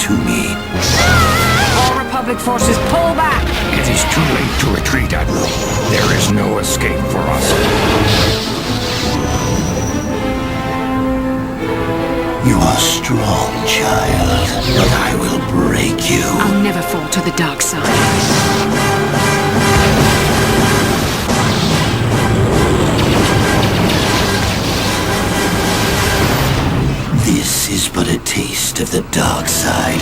to me. All Republic forces, pull back! It is too late to retreat, Admiral. There is no escape for us. You are strong, child, but I will break you. I'll never fall to the dark side. This is but a taste of the dark side.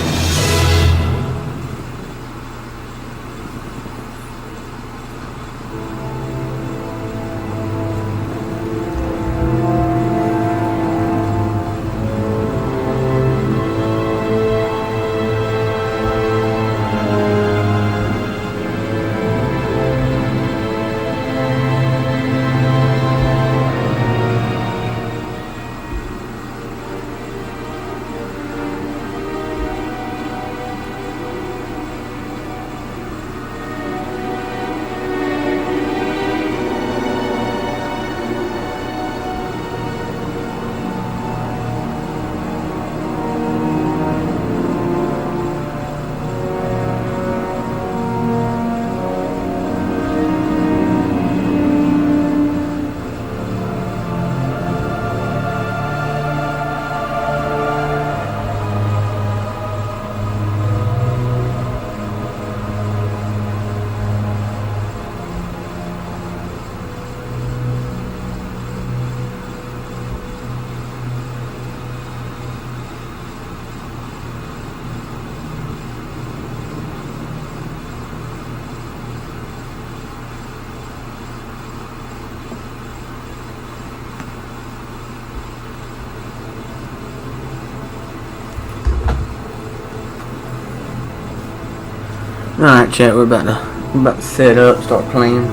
Alright, chat, we're about to set up, start playing.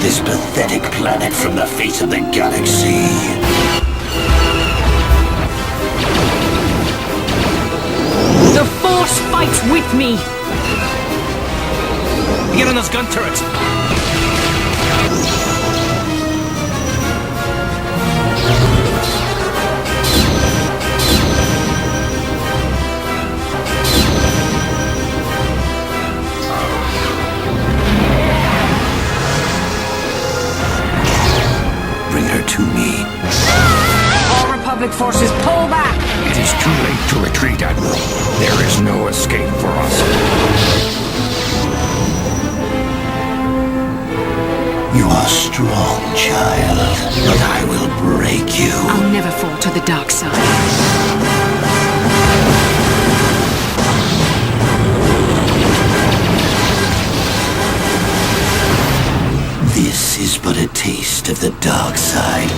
This pathetic planet from the face of the galaxy. The Force fights with me! Get on those gun turrets! To me. All Republic forces, pull back! It is too late to retreat, Admiral. There is no escape for us. You are strong, child, but I will break you. I'll never fall to the dark side. This is but a taste of the dark side.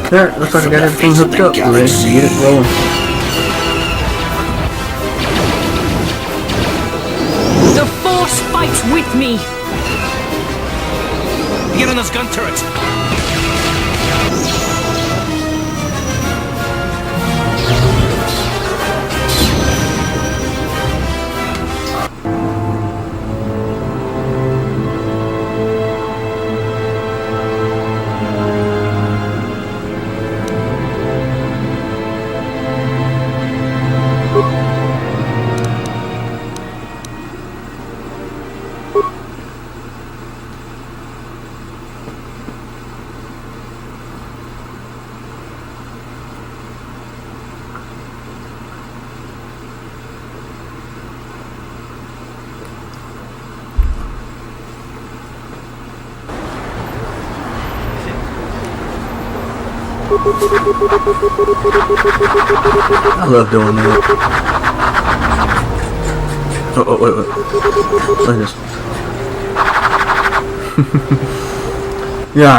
There, looks like I got everything hooked up. Let's get it rolling. The Force fights with me! Get on those gun turrets! I love doing that. Oh, wait. Look at this. Yeah.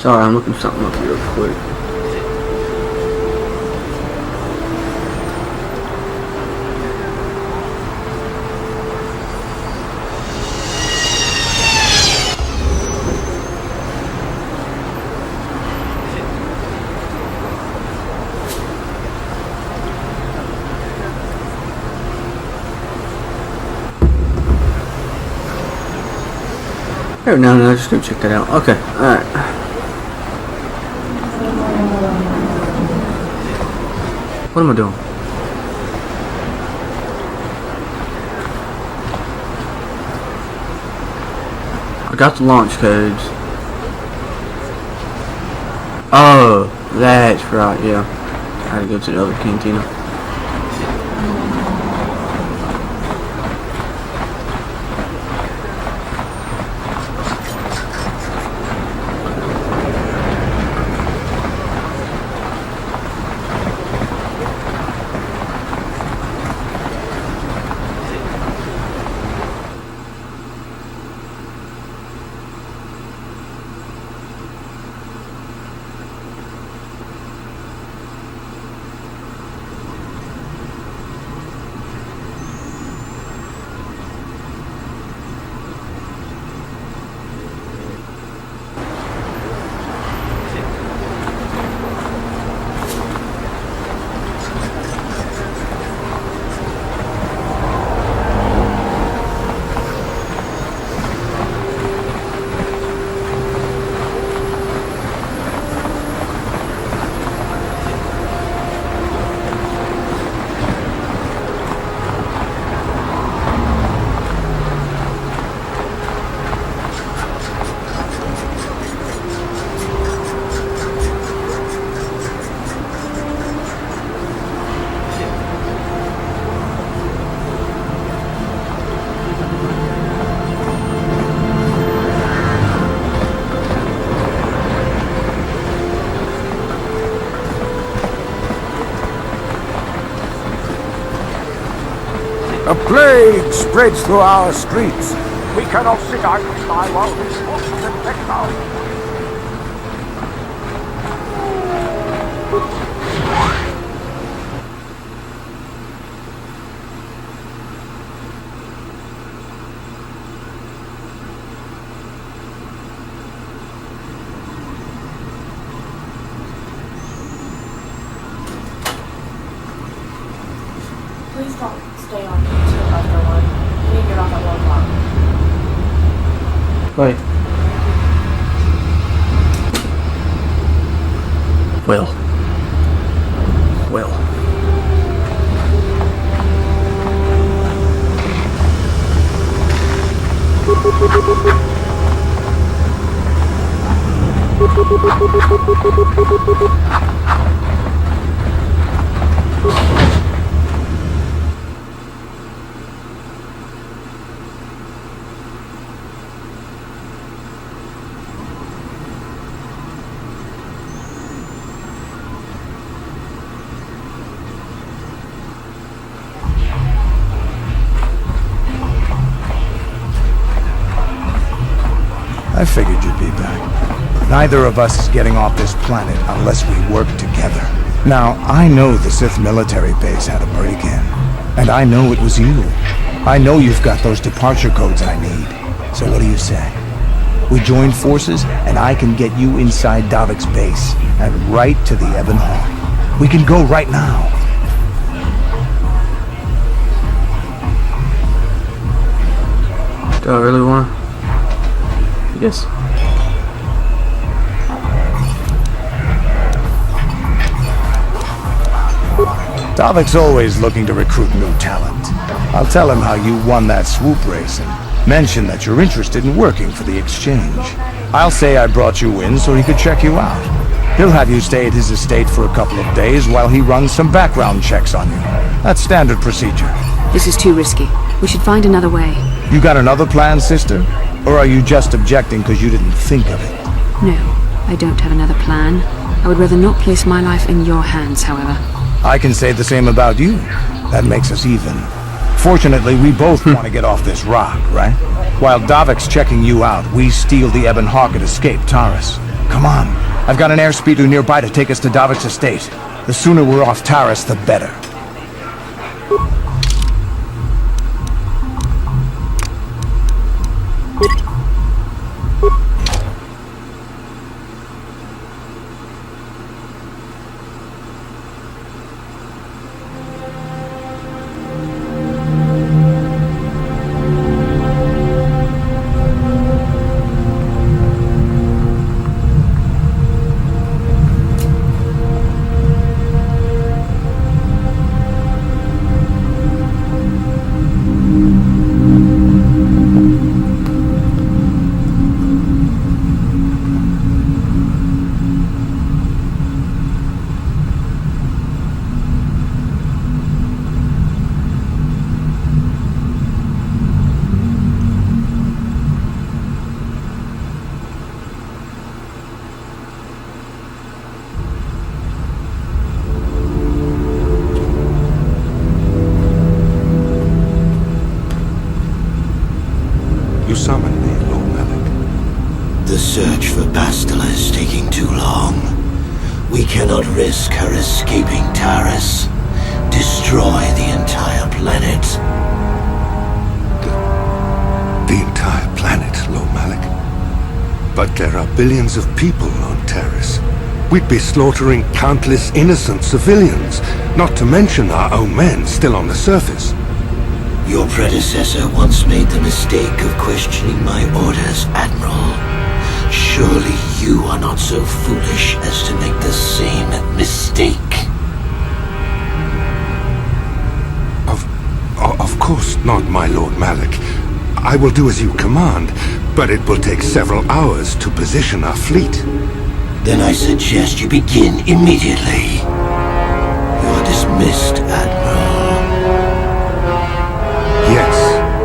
Sorry, I'm looking something up real quick. Oh, no, just gonna check that out. Okay, alright. What am I doing? I got the launch codes. Oh, that's right, yeah. I had to go to the other cantina. A plague spreads through our streets. We cannot sit idly by while this forces infect our... Please don't stay on until after 1. You need to get off at 1 o'clock. Wait. Well. I figured you'd be back. Neither of us is getting off this planet unless we work together. Now, I know the Sith military base had a break-in. And I know it was you. I know you've got those departure codes I need. So what do you say? We join forces, and I can get you inside Davik's base, and right to the Ebon Hawk. We can go right now. Do I really want to? Yes. Davik's always looking to recruit new talent. I'll tell him how you won that swoop race and mention that you're interested in working for the exchange. I'll say I brought you in so he could check you out. He'll have you stay at his estate for a couple of days while he runs some background checks on you. That's standard procedure. This is too risky. We should find another way. You got another plan, sister? Or are you just objecting because you didn't think of it? No, I don't have another plan. I would rather not place my life in your hands, however. I can say the same about you. That makes us even. Fortunately, we both want to get off this rock, right? While Davik's checking you out, we steal the Ebon Hawk and escape Taris. Come on. I've got an airspeeder nearby to take us to Davik's estate. The sooner we're off Taris, the better. You summoned me, Lord Malik. The search for Bastila is taking too long. We cannot risk her escaping Taris. Destroy the entire planet. The entire planet, Lord Malik. But there are billions of people on Taris. We'd be slaughtering countless innocent civilians, not to mention our own men still on the surface. Your predecessor once made the mistake of questioning my orders, Admiral. Surely you are not so foolish as to make the same mistake. Of course not, my Lord Malik. I will do as you command, but it will take several hours to position our fleet. Then I suggest you begin immediately. You are dismissed, Admiral. Yes,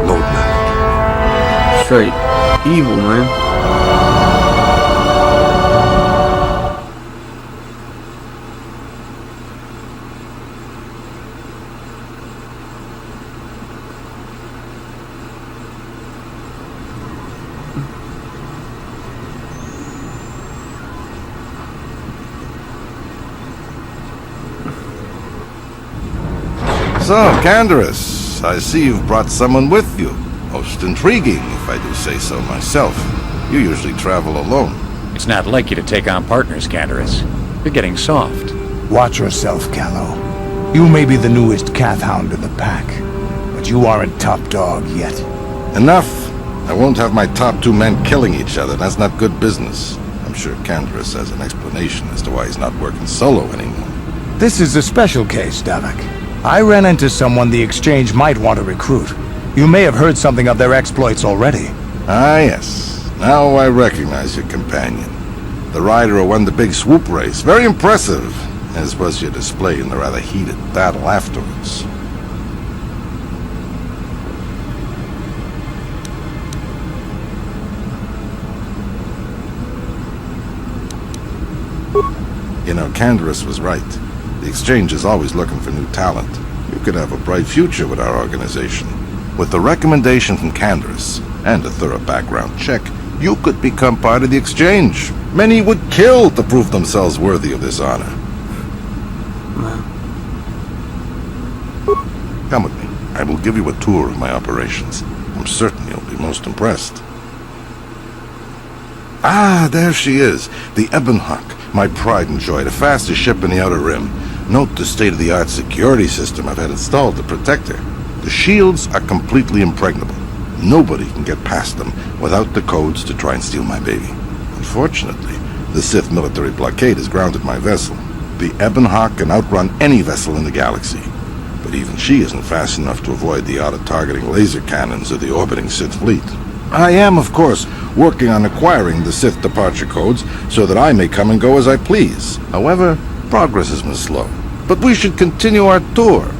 Lord Malik. Straight evil, man. So, Canderous, I see you've brought someone with you. Most intriguing, if I do say so myself. You usually travel alone. It's not like you to take on partners, Canderous. You're getting soft. Watch yourself, Callow. You may be the newest Cath Hound in the pack, but you aren't top dog yet. Enough! I won't have my top two men killing each other. That's not good business. I'm sure Canderous has an explanation as to why he's not working solo anymore. This is a special case, Davik. I ran into someone the Exchange might want to recruit. You may have heard something of their exploits already. Ah, yes. Now I recognize your companion. The rider who won the big swoop race. Very impressive, as was your display in the rather heated battle afterwards. You know, Canderous was right. The Exchange is always looking for new talent. You could have a bright future with our organization. With the recommendation from Canderous and a thorough background check, you could become part of the Exchange. Many would kill to prove themselves worthy of this honor. Come with me. I will give you a tour of my operations. I'm certain you'll be most impressed. Ah, there she is. The Ebonhawk. My pride and joy, the fastest ship in the Outer Rim. Note the state-of-the-art security system I've had installed to protect her. The shields are completely impregnable. Nobody can get past them without the codes to try and steal my baby. Unfortunately, the Sith military blockade has grounded my vessel. The Ebonhawk can outrun any vessel in the galaxy. But even she isn't fast enough to avoid the auto-targeting laser cannons of the orbiting Sith fleet. I am, of course, working on acquiring the Sith departure codes so that I may come and go as I please. However, progress has been slow. But we should continue our tour.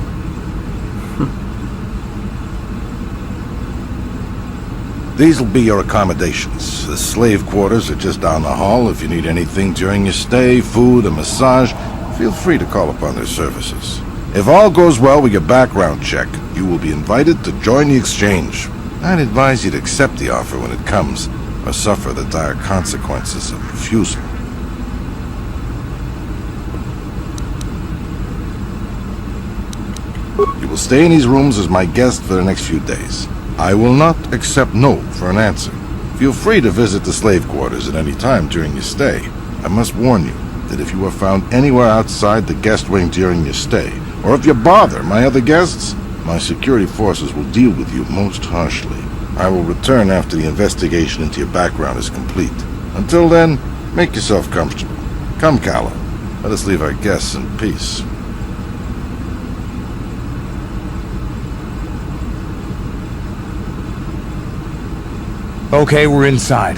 These will be your accommodations. The slave quarters are just down the hall. If you need anything during your stay, food, a massage, feel free to call upon their services. If all goes well with your background check, you will be invited to join the Exchange. I'd advise you to accept the offer when it comes, or suffer the dire consequences of refusal. You will stay in these rooms as my guest for the next few days. I will not accept no for an answer. Feel free to visit the slave quarters at any time during your stay. I must warn you that if you are found anywhere outside the guest wing during your stay, or if you bother my other guests, my security forces will deal with you most harshly. I will return after the investigation into your background is complete. Until then, make yourself comfortable. Come, Calla. Let us leave our guests in peace. Okay, we're inside.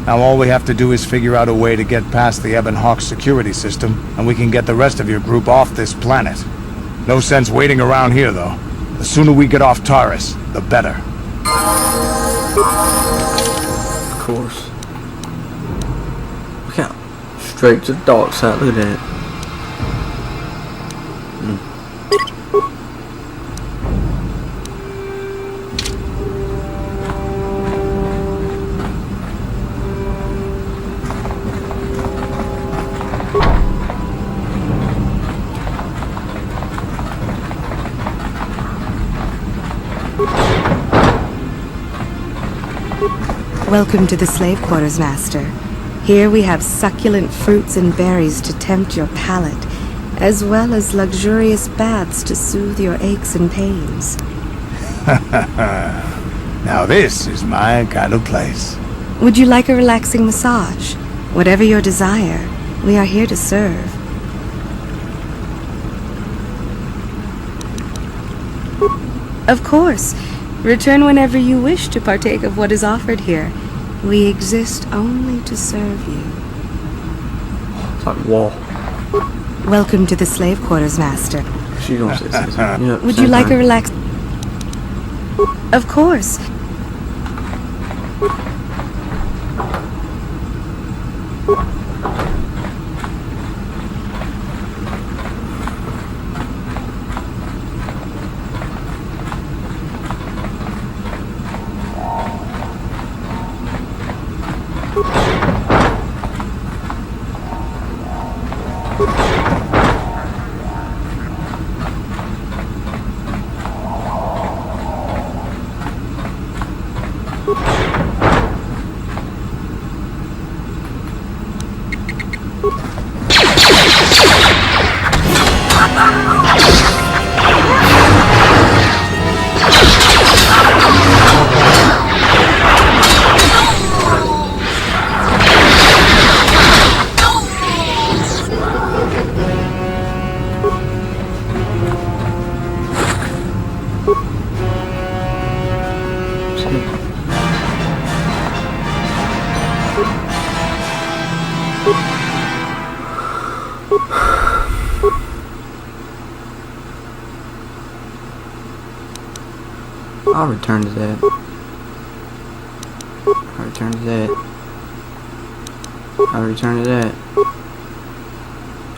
Now all we have to do is figure out a way to get past the Ebonhawk security system, and we can get the rest of your group off this planet. No sense waiting around here, though. The sooner we get off Taurus, the better. Of course. Look out. Straight to the dark side. Look at that. Welcome to the slave quarters, Master. Here we have succulent fruits and berries to tempt your palate, as well as luxurious baths to soothe your aches and pains. Now this is my kind of place. Would you like a relaxing massage? Whatever your desire, we are here to serve. Of course. Return whenever you wish to partake of what is offered here. We exist only to serve you. It's like wall. Welcome to the slave quarters, Master. She gonna say this. Yep, Would you like a relax? Of course. I'll return to that. I'll return to that. I'll return to that.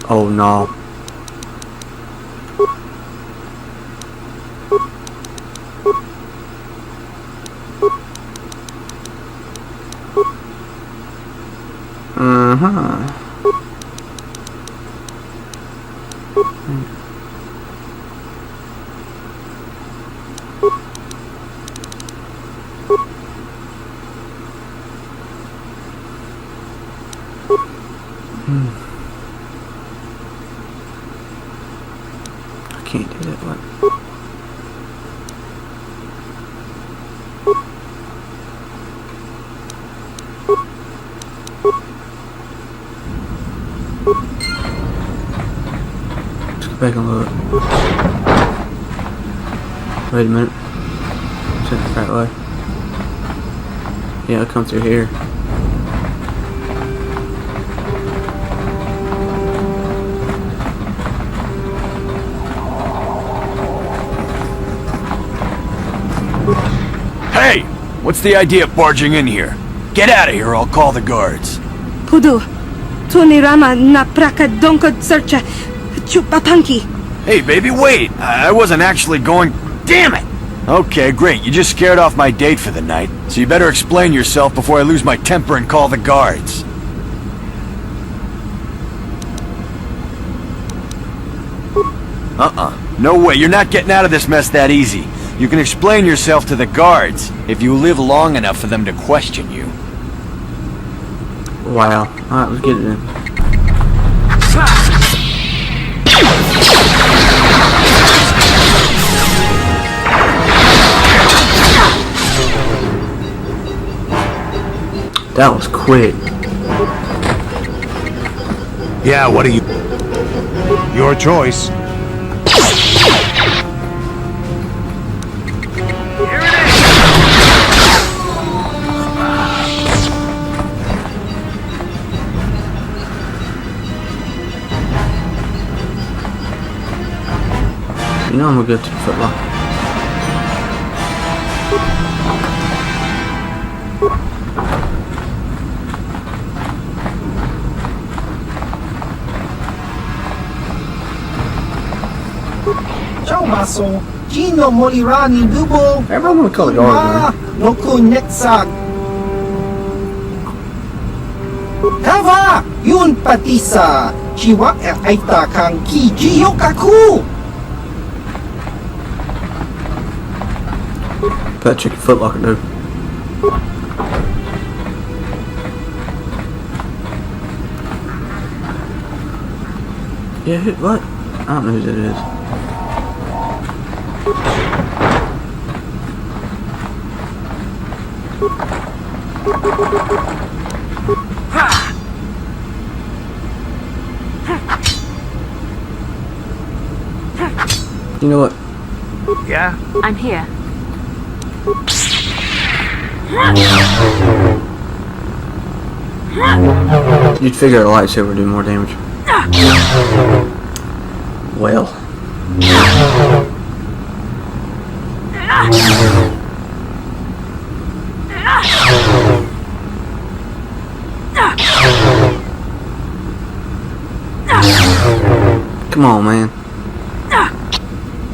Oh no. I can't do that one. Let's go back and look. Wait a minute. Is that the right way? Yeah, I'll come through here. Hey! What's the idea of barging in here? Get out of here or I'll call the guards. Pudu, Tunirama na praka donko searcha chupapanki. Hey, baby, wait! I wasn't actually going... Damn it! Okay, great. You just scared off my date for the night, so you better explain yourself before I lose my temper and call the guards. No way. You're not getting out of this mess that easy. You can explain yourself to the guards if you live long enough for them to question you. Wow. Alright, let's get it in. That was quick. Yeah, what are you... Your choice. You know I'm gonna go to the Foot Locker. Ciao Maso, Gino Molirani Dubo. Everyone wanna call the guard, man. Noku Netsa. Hava, yun patisa. Chiwa aita kang ki yokaku. That chicken Foot Locker, dude. Yeah, what? I don't know who that is. You know what? Yeah? I'm here. You'd figure a lightsaber would do more damage. Well. Come on, man.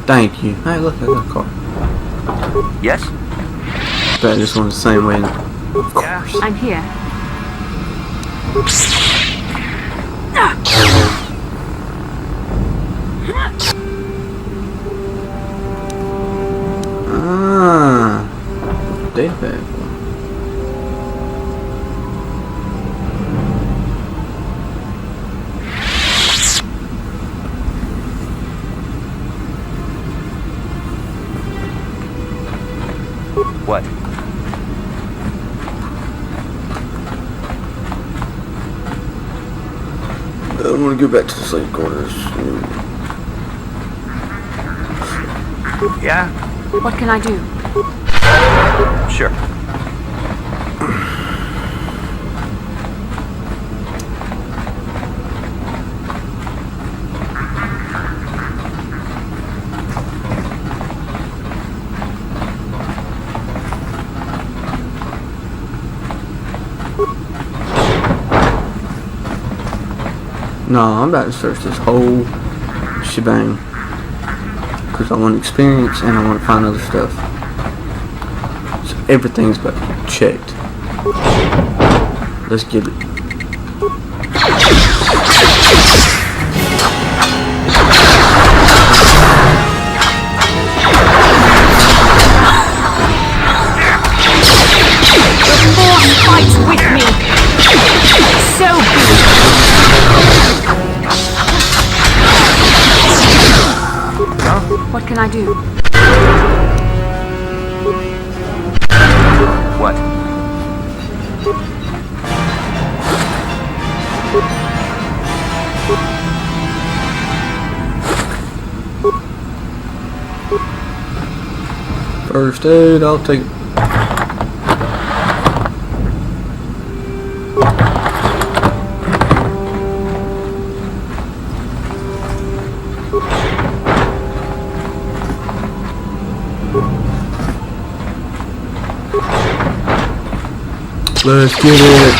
Thank you. Hey, look, I got a car. Yes? Bet this one's the same way. Of course. I'm here. Data pad. What? I want to go back to the slave quarters. Yeah? What can I do? Sure. No, I'm about to search this whole shebang. Because I want experience and I want to find other stuff. So everything's about to be checked. Let's get it. The force fights with me. So be it. What can I do? What? First aid, I'll take it. Let's get it.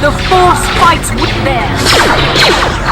The force fights with theirs. The force fights with theirs.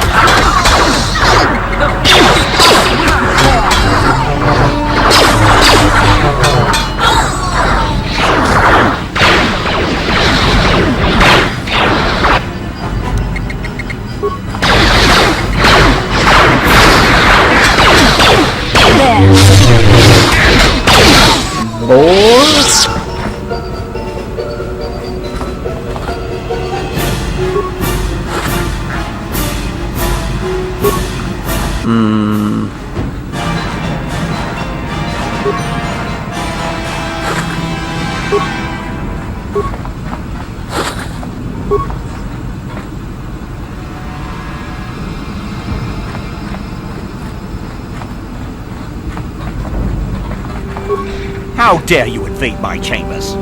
How dare you invade my chambers?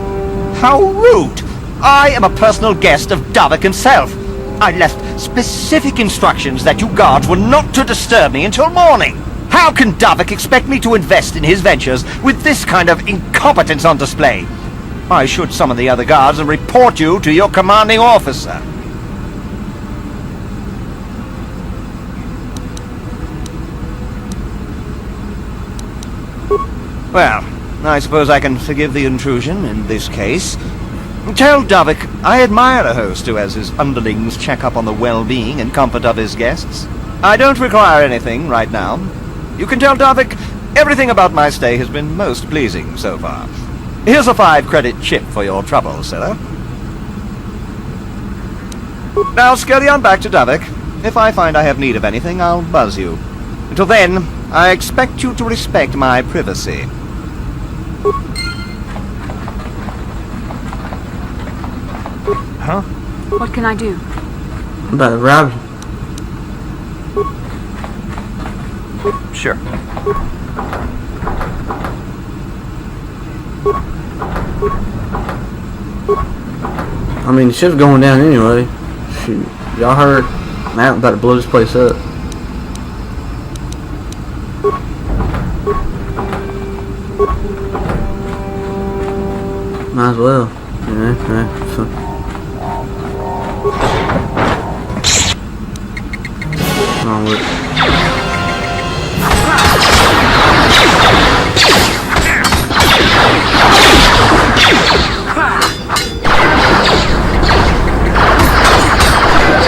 How rude! I am a personal guest of Davik himself. I left specific instructions that you guards were not to disturb me until morning. How can Davik expect me to invest in his ventures with this kind of incompetence on display? I should summon the other guards and report you to your commanding officer. Well, I suppose I can forgive the intrusion in this case. Tell Davik I admire a host who has his underlings check up on the well-being and comfort of his guests. I don't require anything right now. You can tell Davik everything about my stay has been most pleasing so far. Here's a 5-credit chip for your trouble, sir. Now scurry on back to Davik. If I find I have need of anything, I'll buzz you. Until then, I expect you to respect my privacy. Huh? What can I do? I'm about to rob you. Sure. I mean, the ship's going down anyway. Shoot. Y'all heard? Matt about to blow this place up. Might as well. Yeah. Wrong with it.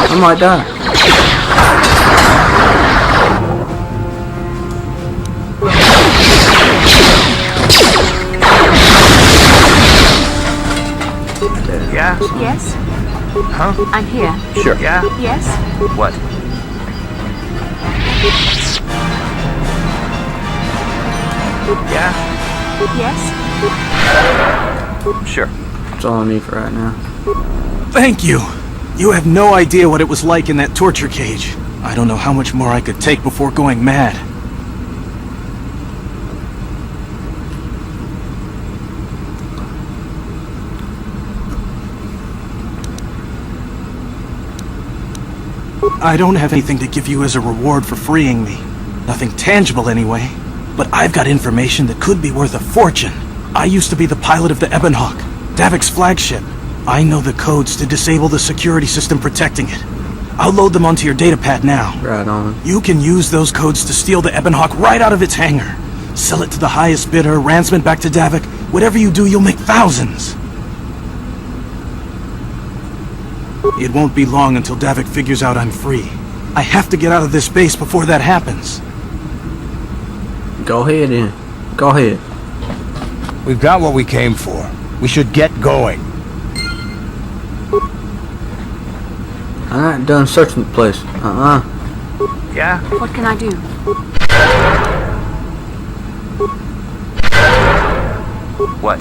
I might die. Yeah? Yes? Huh? I'm here. Sure. Yeah? Yes? What? Yeah? Yes? Sure. That's all I need for right now. Thank you. You have no idea what it was like in that torture cage. I don't know how much more I could take before going mad. I don't have anything to give you as a reward for freeing me. Nothing tangible anyway. But I've got information that could be worth a fortune. I used to be the pilot of the Ebonhawk, Davik's flagship. I know the codes to disable the security system protecting it. I'll load them onto your datapad now. Right on. You can use those codes to steal the Ebonhawk right out of its hangar. Sell it to the highest bidder, ransom it back to Davik. Whatever you do, you'll make thousands. It won't be long until Davik figures out I'm free. I have to get out of this base before that happens. Go ahead, then. Go ahead. We've got what we came for. We should get going. I'm not done searching the place. Yeah? What can I do? What?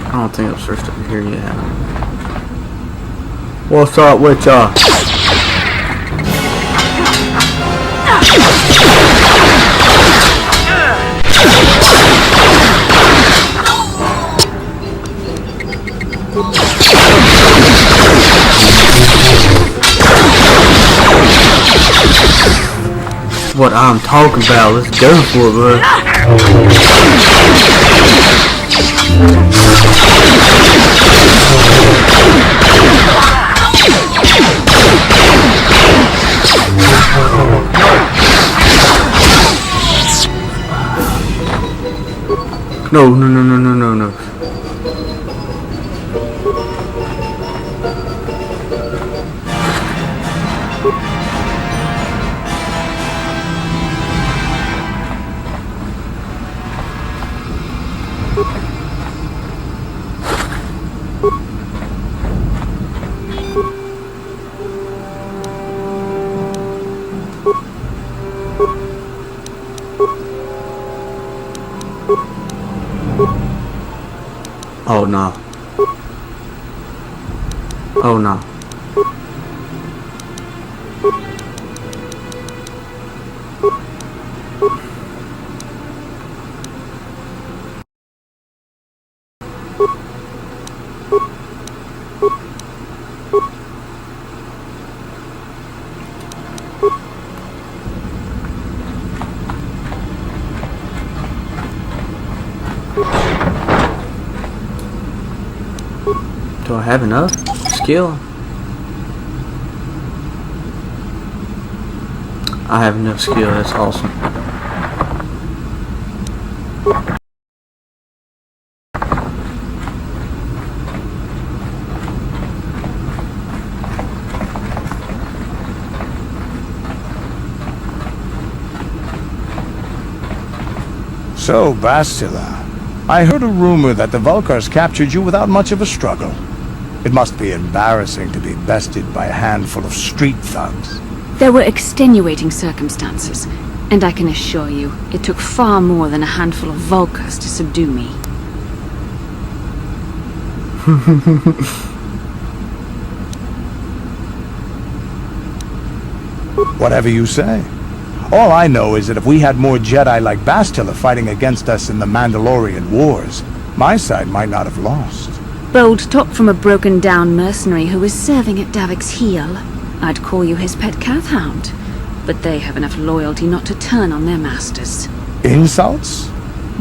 I don't think I've searched over here yet. What's up with y'all? What I'm talking about, let's go for it, bro. No. Oh no. Oh no. Do I have enough skill? I have enough skill, that's awesome. So, Bastila, I heard a rumor that the Vulkars captured you without much of a struggle. It must be embarrassing to be bested by a handful of street thugs. There were extenuating circumstances, and I can assure you, it took far more than a handful of Vulkars to subdue me. Whatever you say. All I know is that if we had more Jedi like Bastila fighting against us in the Mandalorian Wars, my side might not have lost. Bold talk from a broken-down mercenary who was serving at Davik's heel. I'd call you his pet cat-hound, but they have enough loyalty not to turn on their masters. Insults?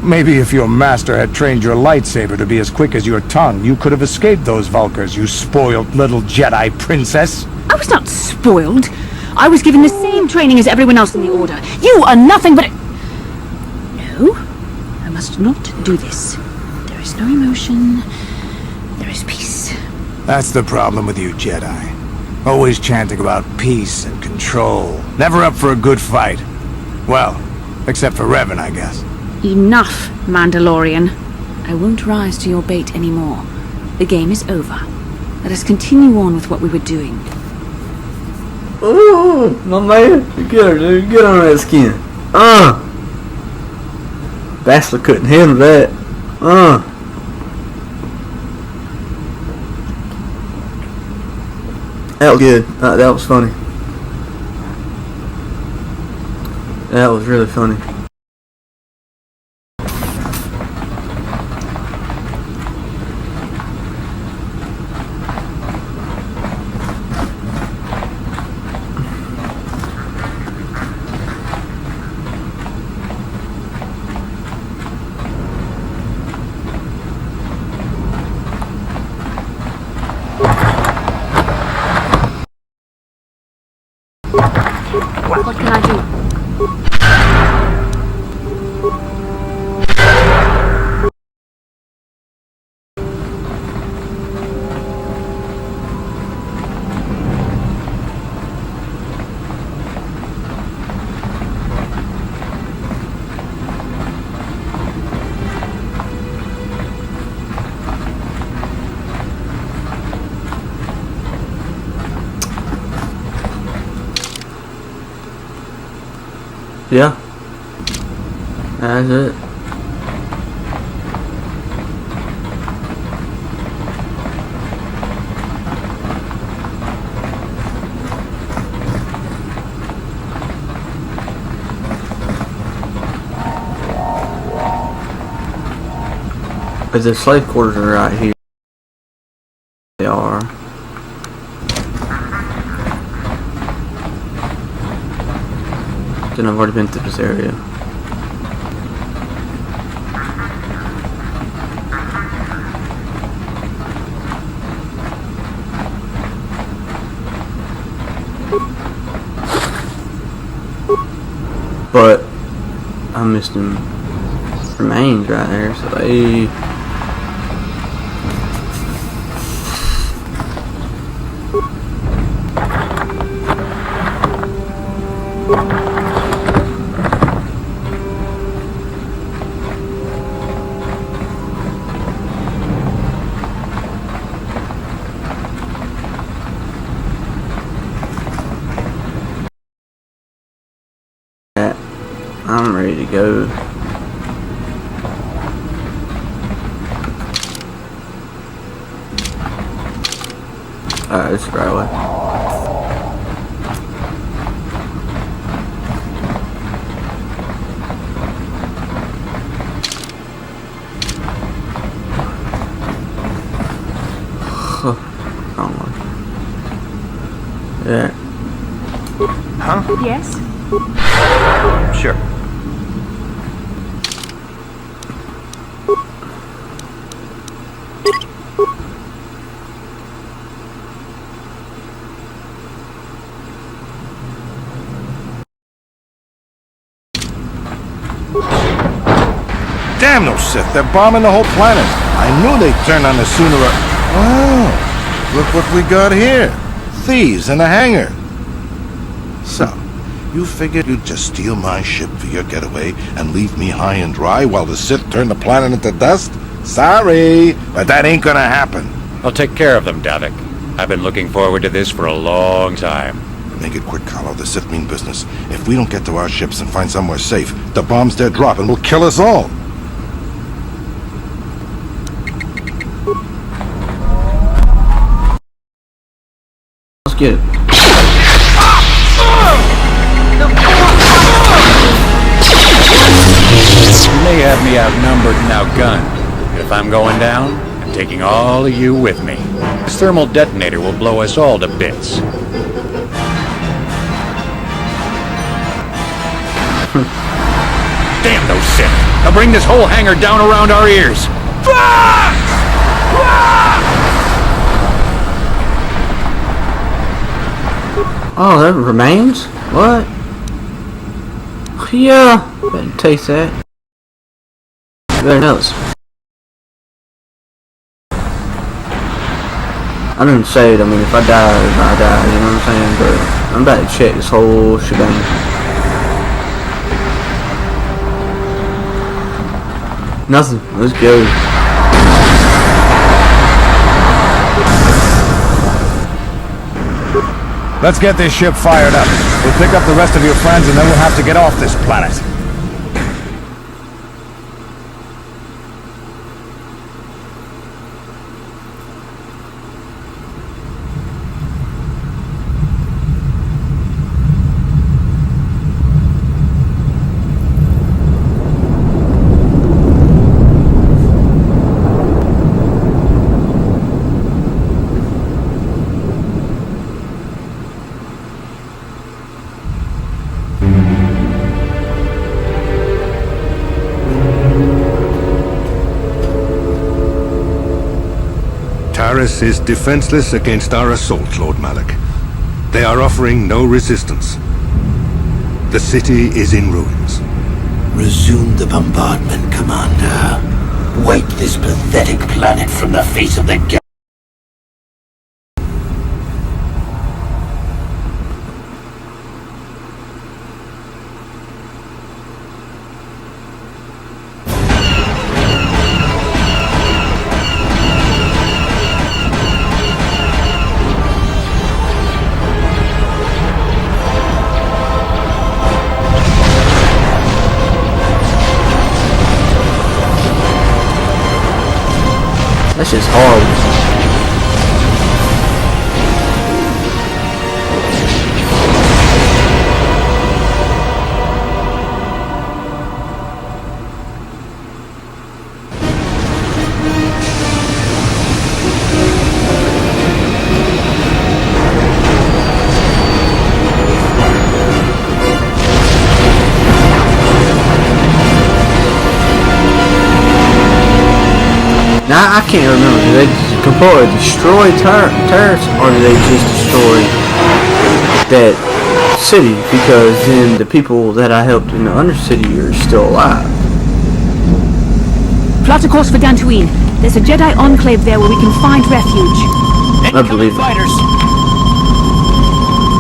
Maybe if your master had trained your lightsaber to be as quick as your tongue, you could have escaped those Vulkars, you spoiled little Jedi princess. I was not spoiled. I was given the same training as everyone else in the Order. You are nothing but a... No, I must not do this. There is no emotion. There is peace. That's the problem with you Jedi. Always chanting about peace and control. Never up for a good fight. Well, except for Revan, I guess. Enough, Mandalorian. I won't rise to your bait anymore. The game is over. Let us continue on with what we were doing. Oh, my man. Get her, dude. Get on that skin. Bastila couldn't handle that. That was good. That was funny. That was really funny. What can I do? Yeah. That's it. But the slave quarters are right here. They are. Then I've already been to this area. But I missed them remains right there, so hey. I'm ready to go. Alright, this is the right way. Wrong one. Yeah. Huh? Yes? Sure. Damn those Sith, they're bombing the whole planet. I knew they'd turn on us sooner or... Oh, look what we got here. Thieves in a hangar. So, you figured you'd just steal my ship for your getaway and leave me high and dry while the Sith turn the planet into dust? Sorry, but that ain't gonna happen. I'll take care of them, Davik. I've been looking forward to this for a long time. Make it quick, Carlo. The Sith mean business. If we don't get to our ships and find somewhere safe, the bombs they're dropping will kill us all. Let's get it. You may have me outnumbered and outgunned, but if I'm going down, I'm taking all of you with me. This thermal detonator will blow us all to bits. Damn those Sith! They'll bring this whole hangar down around our ears! Oh, that remains? What? Yeah, better taste that. Very nice. I didn't say it, I mean, if I die, I die, you know what I'm saying? But I'm about to check this whole shebang. Nothing, let's go. Let's get this ship fired up. We'll pick up the rest of your friends and then we'll have to get off this planet. Taris is defenseless against our assault, Lord Malik. They are offering no resistance. The city is in ruins. Resume the bombardment, Commander. Wipe this pathetic planet from the face of the galaxy. That's just horrible. Now I can't remember. Do they completely destroy Taris, or do they just destroy that city? Because then the people that I helped in the Undercity are still alive. Plot a course for Dantooine. There's a Jedi enclave there where we can find refuge. I believe it.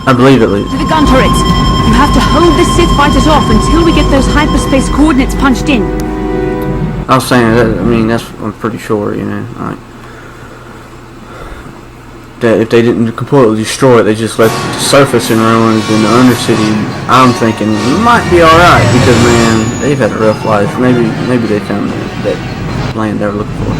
I believe it, Liz. To the gun turrets. You have to hold the Sith fighters off until we get those hyperspace coordinates punched in. I was saying that, I mean, that's, I'm pretty sure, you know, like, that if they didn't completely destroy it, they just left the surface in ruins in the Undercity, I'm thinking it might be alright, because, man, they've had a rough life. Maybe they found that land they were looking for.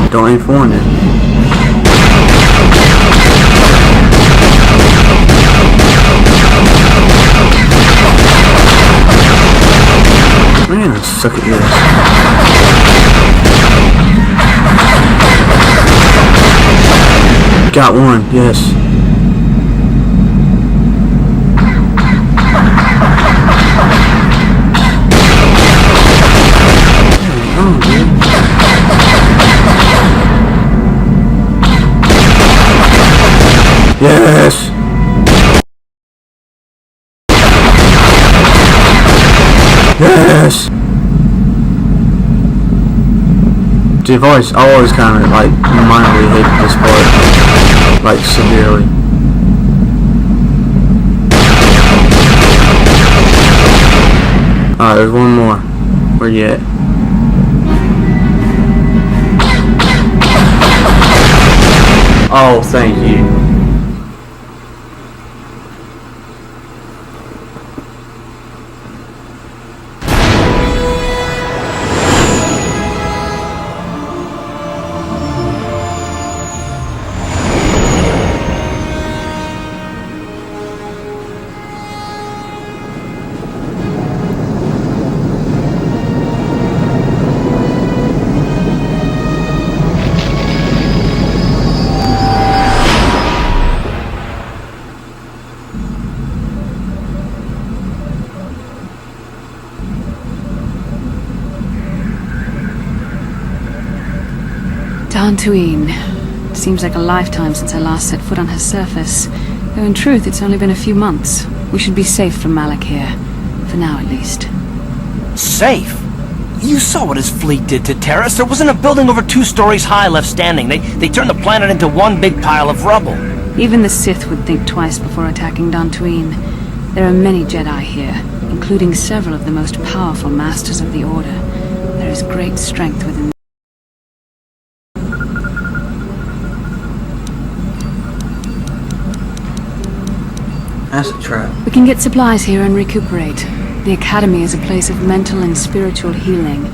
Don't aim for it. Man, I suck at this. Got one, yes. Oh, dude. Yes! Yes! Dude, I always kind of, like, mildly hated this part. Like, severely. Alright, there's one more. Where you at? Oh, thank you. Dantooine. Seems like a lifetime since I last set foot on her surface. Though in truth, it's only been a few months. We should be safe from Malik here. For now, at least. Safe? You saw what his fleet did to Taris. There wasn't a building over 2 stories high left standing. They turned the planet into one big pile of rubble. Even the Sith would think twice before attacking Dantooine. There are many Jedi here, including several of the most powerful masters of the Order. There is great strength within them. That's a trap. We can get supplies here and recuperate. The Academy is a place of mental and spiritual healing.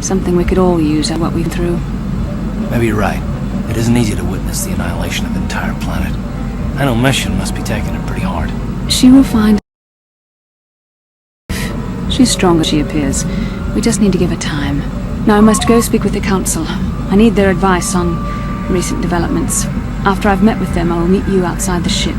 Something we could all use at what we've been through. Maybe you're right. It isn't easy to witness the annihilation of an entire planet. I know Mission must be taking it pretty hard. She will find... She's stronger than she appears. We just need to give her time. Now I must go speak with the Council. I need their advice on recent developments. After I've met with them, I will meet you outside the ship.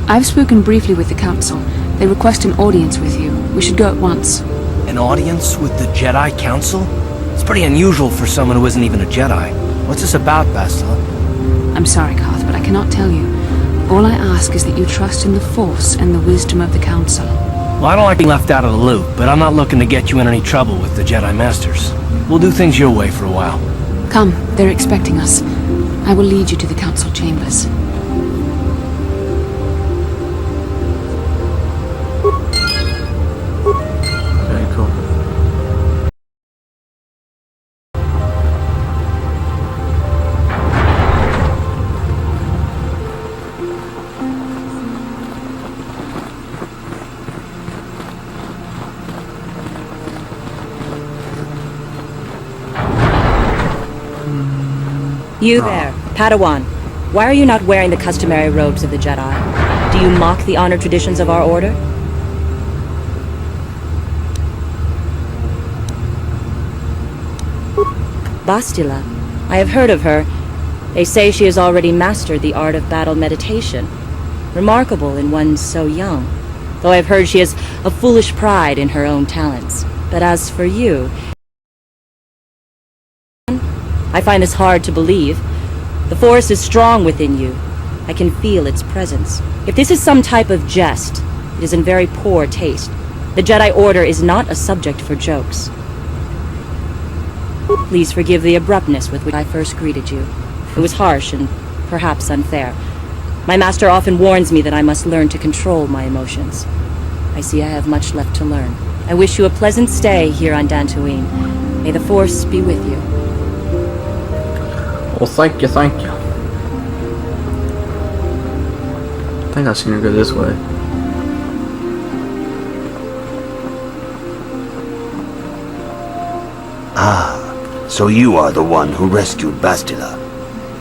I've spoken briefly with the Council. They request an audience with you. We should go at once. An audience with the Jedi Council? It's pretty unusual for someone who isn't even a Jedi. What's this about, Bastila? I'm sorry, Carth, but I cannot tell you. All I ask is that you trust in the Force and the wisdom of the Council. Well, I don't like being left out of the loop, but I'm not looking to get you in any trouble with the Jedi Masters. We'll do things your way for a while. Come, they're expecting us. I will lead you to the Council chambers. You there, Padawan. Why are you not wearing the customary robes of the Jedi? Do you mock the honored traditions of our order? Bastila. I have heard of her. They say she has already mastered the art of battle meditation. Remarkable in one so young. Though I've heard she has a foolish pride in her own talents. But as for you... I find this hard to believe. The Force is strong within you. I can feel its presence. If this is some type of jest, it is in very poor taste. The Jedi Order is not a subject for jokes. Please forgive the abruptness with which I first greeted you. It was harsh and perhaps unfair. My master often warns me that I must learn to control my emotions. I see I have much left to learn. I wish you a pleasant stay here on Dantooine. May the Force be with you. Well, thank you, thank you. I think I've seen her go this way. Ah, so you are the one who rescued Bastila.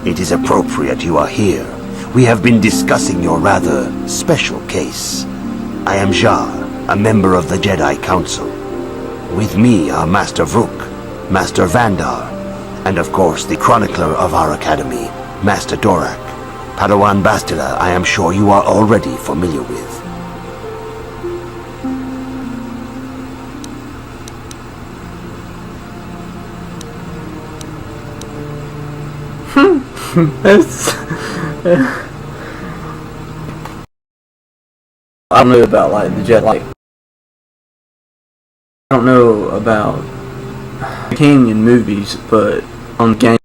It is appropriate you are here. We have been discussing your rather special case. I am Jar, a member of the Jedi Council. With me are Master Vrook, Master Vandar, and of course the chronicler of our academy, Master Dorak. Padawan Bastila, I am sure you are already familiar with. I don't know about like the Jedi. I don't know about Canyon movies, but on the game,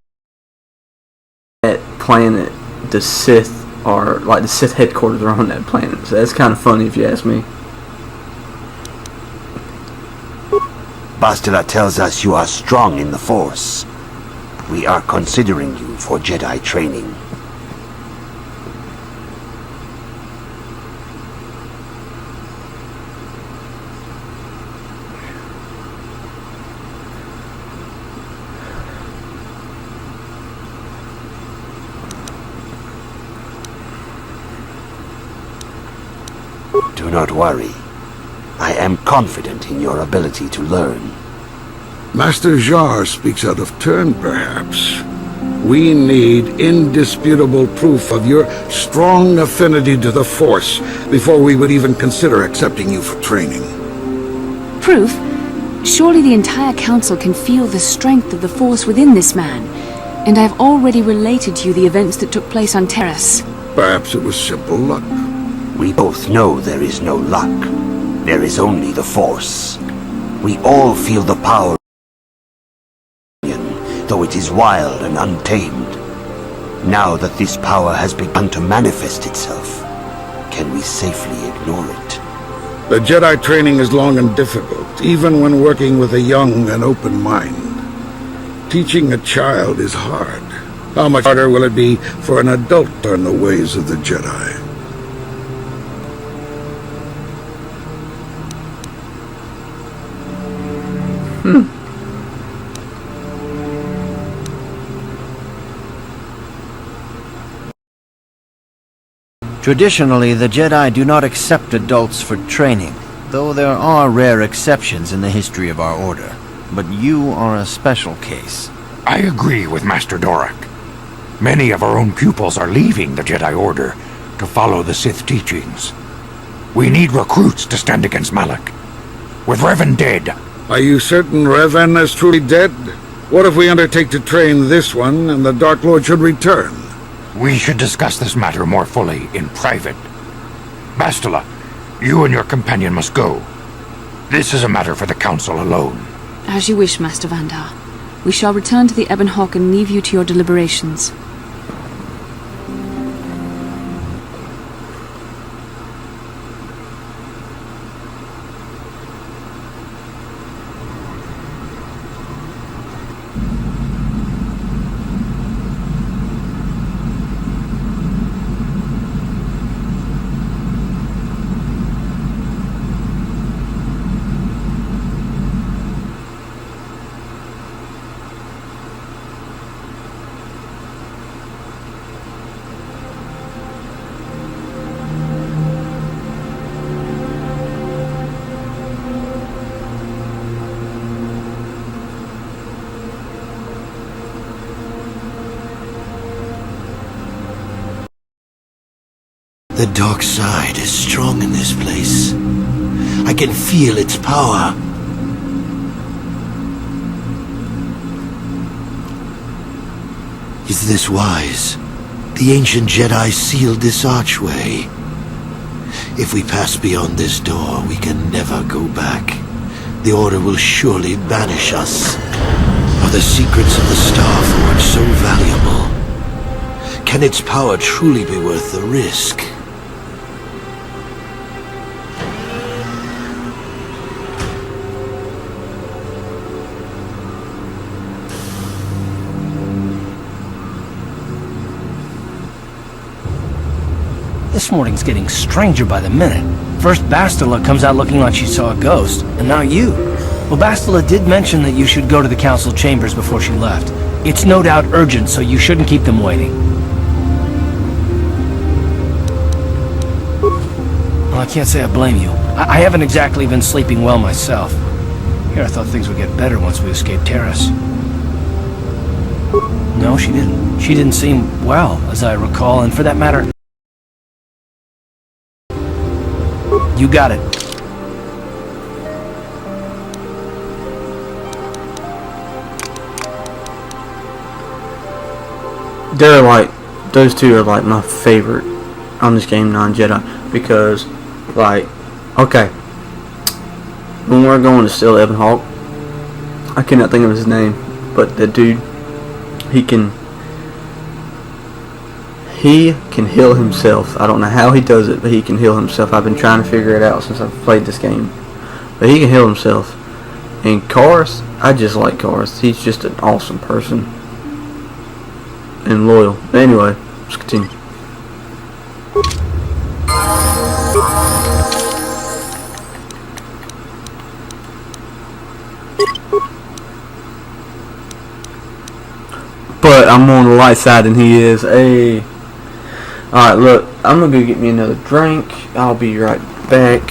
that planet, the Sith are like the Sith headquarters are on that planet. So that's kind of funny if you ask me. Bastila tells us you are strong in the Force. We are considering you for Jedi training. Do not worry. I am confident in your ability to learn. Master Jar speaks out of turn, perhaps. We need indisputable proof of your strong affinity to the Force before we would even consider accepting you for training. Proof? Surely the entire Council can feel the strength of the Force within this man. And I have already related to you the events that took place on Terrace. Perhaps it was simple luck. We both know there is no luck. There is only the Force. We all feel the power, though it is wild and untamed. Now that this power has begun to manifest itself, can we safely ignore it? The Jedi training is long and difficult, even when working with a young and open mind. Teaching a child is hard. How much harder will it be for an adult to learn the ways of the Jedi? Traditionally, the Jedi do not accept adults for training, though there are rare exceptions in the history of our order. But you are a special case. I agree with Master Dorak. Many of our own pupils are leaving the Jedi Order to follow the Sith teachings. We need recruits to stand against Malak. With Revan dead... Are you certain Revan is truly dead? What if we undertake to train this one and the Dark Lord should return? We should discuss this matter more fully in private. Bastila, you and your companion must go. This is a matter for the Council alone. As you wish, Master Vandar. We shall return to the Ebon Hawk and leave you to your deliberations. The dark side is strong in this place. I can feel its power. Is this wise? The ancient Jedi sealed this archway. If we pass beyond this door, we can never go back. The Order will surely banish us. Are the secrets of the Star Forge so valuable? Can its power truly be worth the risk? This morning's getting stranger by the minute. First Bastila comes out looking like she saw a ghost, and now you. Well, Bastila did mention that you should go to the council chambers before she left. It's no doubt urgent, so you shouldn't keep them waiting. Well, I can't say I blame you. I haven't exactly been sleeping well myself. Here, I thought things would get better once we escaped Terrace. No, she didn't. She didn't seem well, as I recall, and for that matter... You got it. They're like, those two are like my favorite on this game, non-Jedi, because, like, okay, when we're going to steal Ebon Hawk, I cannot think of his name, but the dude, he can heal himself. I don't know how he does it, but he can heal himself. I've been trying to figure it out since I've played this game. But he can heal himself. And Karis, I just like Karis. He's just an awesome person. And loyal. But anyway, let's continue. But I'm on the light side and he is. Hey. Alright, look, I'm gonna go get me another drink. I'll be right back.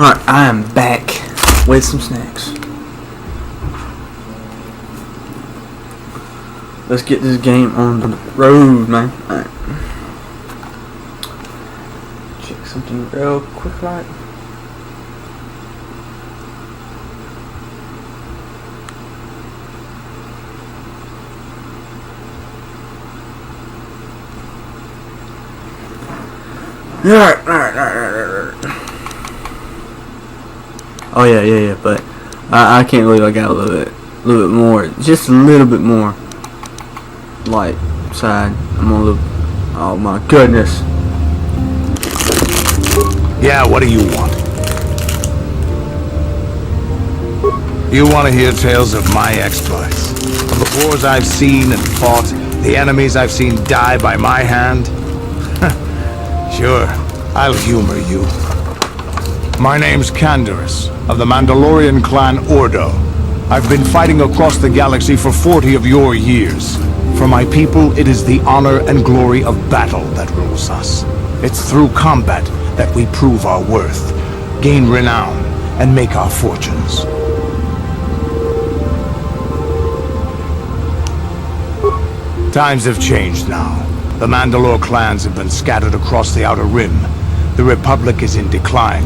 Alright, I am back with some snacks. Let's get this game on the road, man. Alright. Check something real quick, like. Alright. Oh yeah, but I can't believe I got a little bit more, just a little bit more light side. I'm on a little, oh my goodness. Yeah, what do you want? You want to hear tales of my exploits? Of the wars I've seen and fought, the enemies I've seen die by my hand? Sure, I'll humor you. My name's Canderous, of the Mandalorian clan Ordo. I've been fighting across the galaxy for 40 of your years. For my people, it is the honor and glory of battle that rules us. It's through combat that we prove our worth, gain renown, and make our fortunes. Times have changed now. The Mandalore clans have been scattered across the Outer Rim. The Republic is in decline,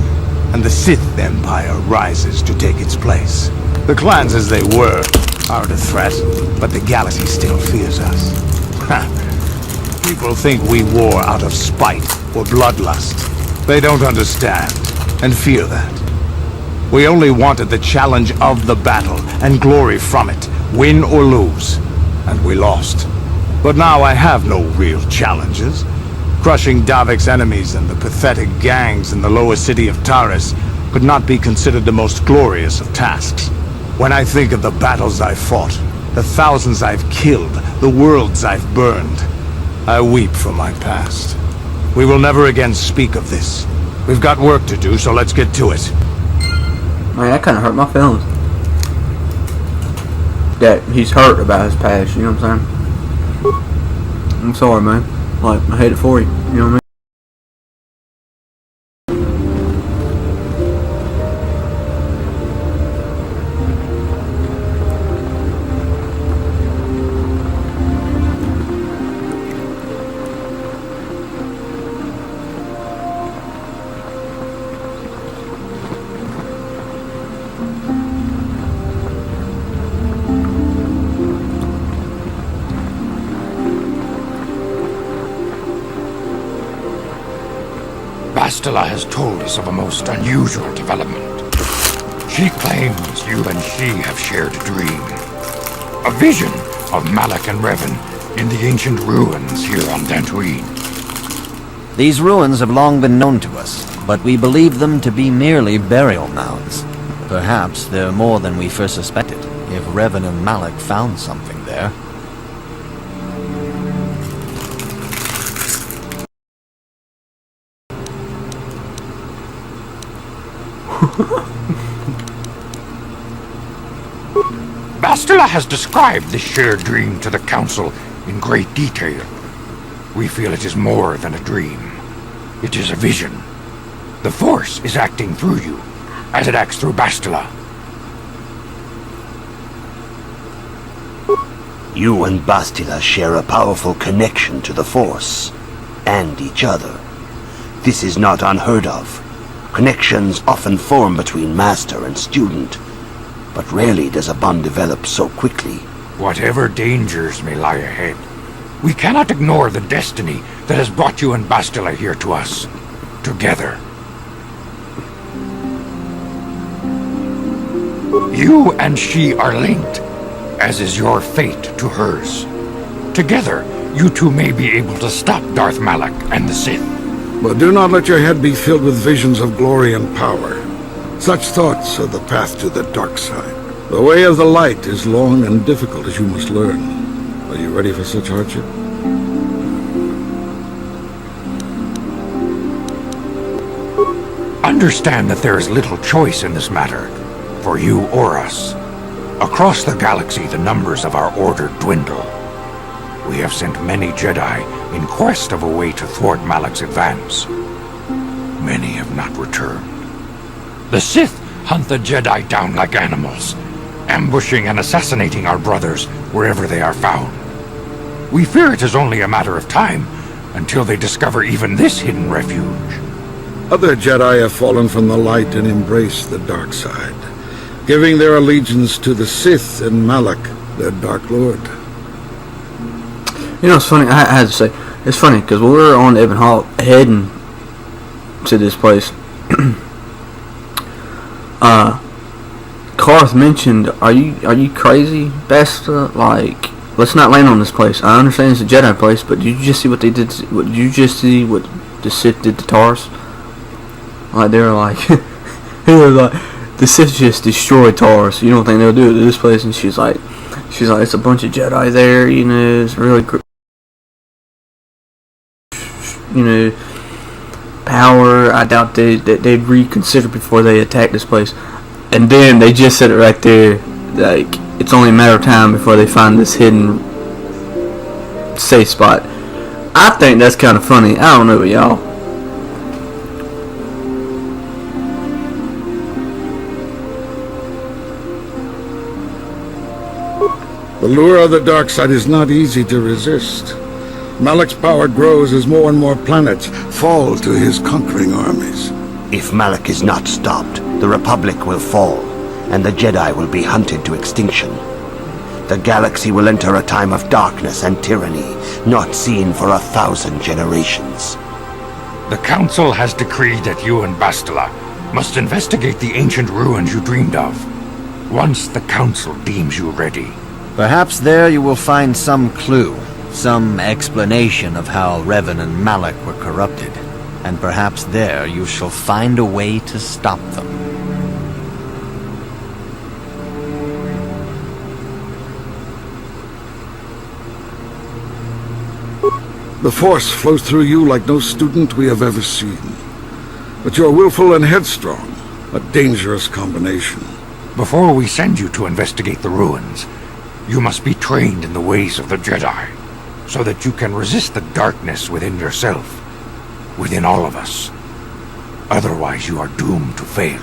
and the Sith Empire rises to take its place. The clans as they were aren't a threat, but the galaxy still fears us. People think we war out of spite or bloodlust. They don't understand, and fear that. We only wanted the challenge of the battle, and glory from it, win or lose, and we lost. But now I have no real challenges. Crushing Davik's enemies and the pathetic gangs in the lower city of Taris could not be considered the most glorious of tasks. When I think of the battles I've fought, the thousands I've killed, the worlds I've burned, I weep for my past. We will never again speak of this. We've got work to do, so let's get to it. Man, that kind of hurt my feelings. That he's hurt about his past, you know what I'm saying? I'm sorry, man. Like, I hate it for you. You know what I mean? Bastila has told us of a most unusual development. She claims you and she have shared a dream. A vision of Malak and Revan in the ancient ruins here on Dantooine. These ruins have long been known to us, but we believe them to be merely burial mounds. Perhaps they're more than we first suspected, if Revan and Malak found something there. Bastila has described this shared dream to the Council in great detail. We feel it is more than a dream. It is a vision. The Force is acting through you, as it acts through Bastila. You and Bastila share a powerful connection to the Force, and each other. This is not unheard of. Connections often form between master and student, but rarely does a bond develop so quickly. Whatever dangers may lie ahead, we cannot ignore the destiny that has brought you and Bastila here to us, together. You and she are linked, as is your fate to hers. Together, you two may be able to stop Darth Malak and the Sith. But do not let your head be filled with visions of glory and power. Such thoughts are the path to the dark side. The way of the light is long and difficult, as you must learn. Are you ready for such hardship? Understand that there is little choice in this matter, for you or us. Across the galaxy, the numbers of our order dwindle. We have sent many Jedi in quest of a way to thwart Malak's advance. Many have not returned. The Sith hunt the Jedi down like animals, ambushing and assassinating our brothers wherever they are found. We fear it is only a matter of time until they discover even this hidden refuge. Other Jedi have fallen from the light and embraced the dark side, giving their allegiance to the Sith and Malak, their Dark Lord. You know, it's funny, I had to say, it's funny, because when we were on Ebon Hawk heading to this place, Karth mentioned, are you crazy, Basta? Like, let's not land on this place. I understand it's a Jedi place, but did you just see what they did? Did you just see what the Sith did to Tars? Like, they were like, the Sith just destroyed Tars. You don't think they'll do it to this place? And she's like, it's a bunch of Jedi there. You know, it's really, you know, power. I doubt they'd reconsider before they attack this place. And then they just said it right there, like, it's only a matter of time before they find this hidden safe spot. I think that's kind of funny. I don't know about y'all. The lure of the dark side is not easy to resist. Malak's power grows as more and more planets fall to his conquering armies. If Malak is not stopped, the Republic will fall, and the Jedi will be hunted to extinction. The galaxy will enter a time of darkness and tyranny, not seen for 1,000 generations. The Council has decreed that you and Bastila must investigate the ancient ruins you dreamed of, once the Council deems you ready. Perhaps there you will find some clue, some explanation of how Revan and Malak were corrupted, and perhaps there you shall find a way to stop them. The Force flows through you like no student we have ever seen. But you're willful and headstrong, a dangerous combination. Before we send you to investigate the ruins, you must be trained in the ways of the Jedi, so that you can resist the darkness within yourself, within all of us. Otherwise, you are doomed to fail.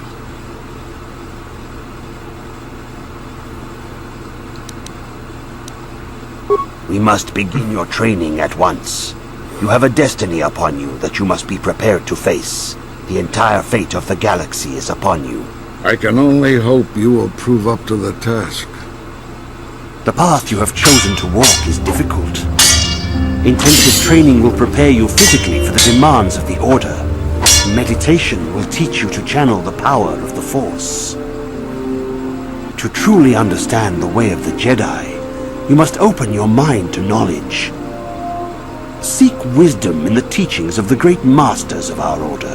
We must begin your training at once. You have a destiny upon you that you must be prepared to face. The entire fate of the galaxy is upon you. I can only hope you will prove up to the task. The path you have chosen to walk is difficult. Intensive training will prepare you physically for the demands of the Order. Meditation will teach you to channel the power of the Force. To truly understand the way of the Jedi, you must open your mind to knowledge. Seek wisdom in the teachings of the great masters of our Order.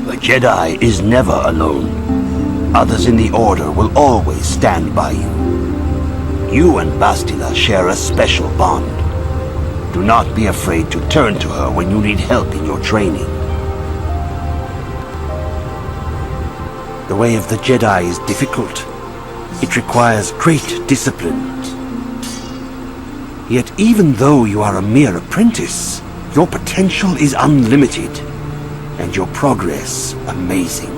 The Jedi is never alone. Others in the Order will always stand by you. You and Bastila share a special bond. Do not be afraid to turn to her when you need help in your training. The way of the Jedi is difficult. It requires great discipline. Yet even though you are a mere apprentice, your potential is unlimited, and your progress amazing.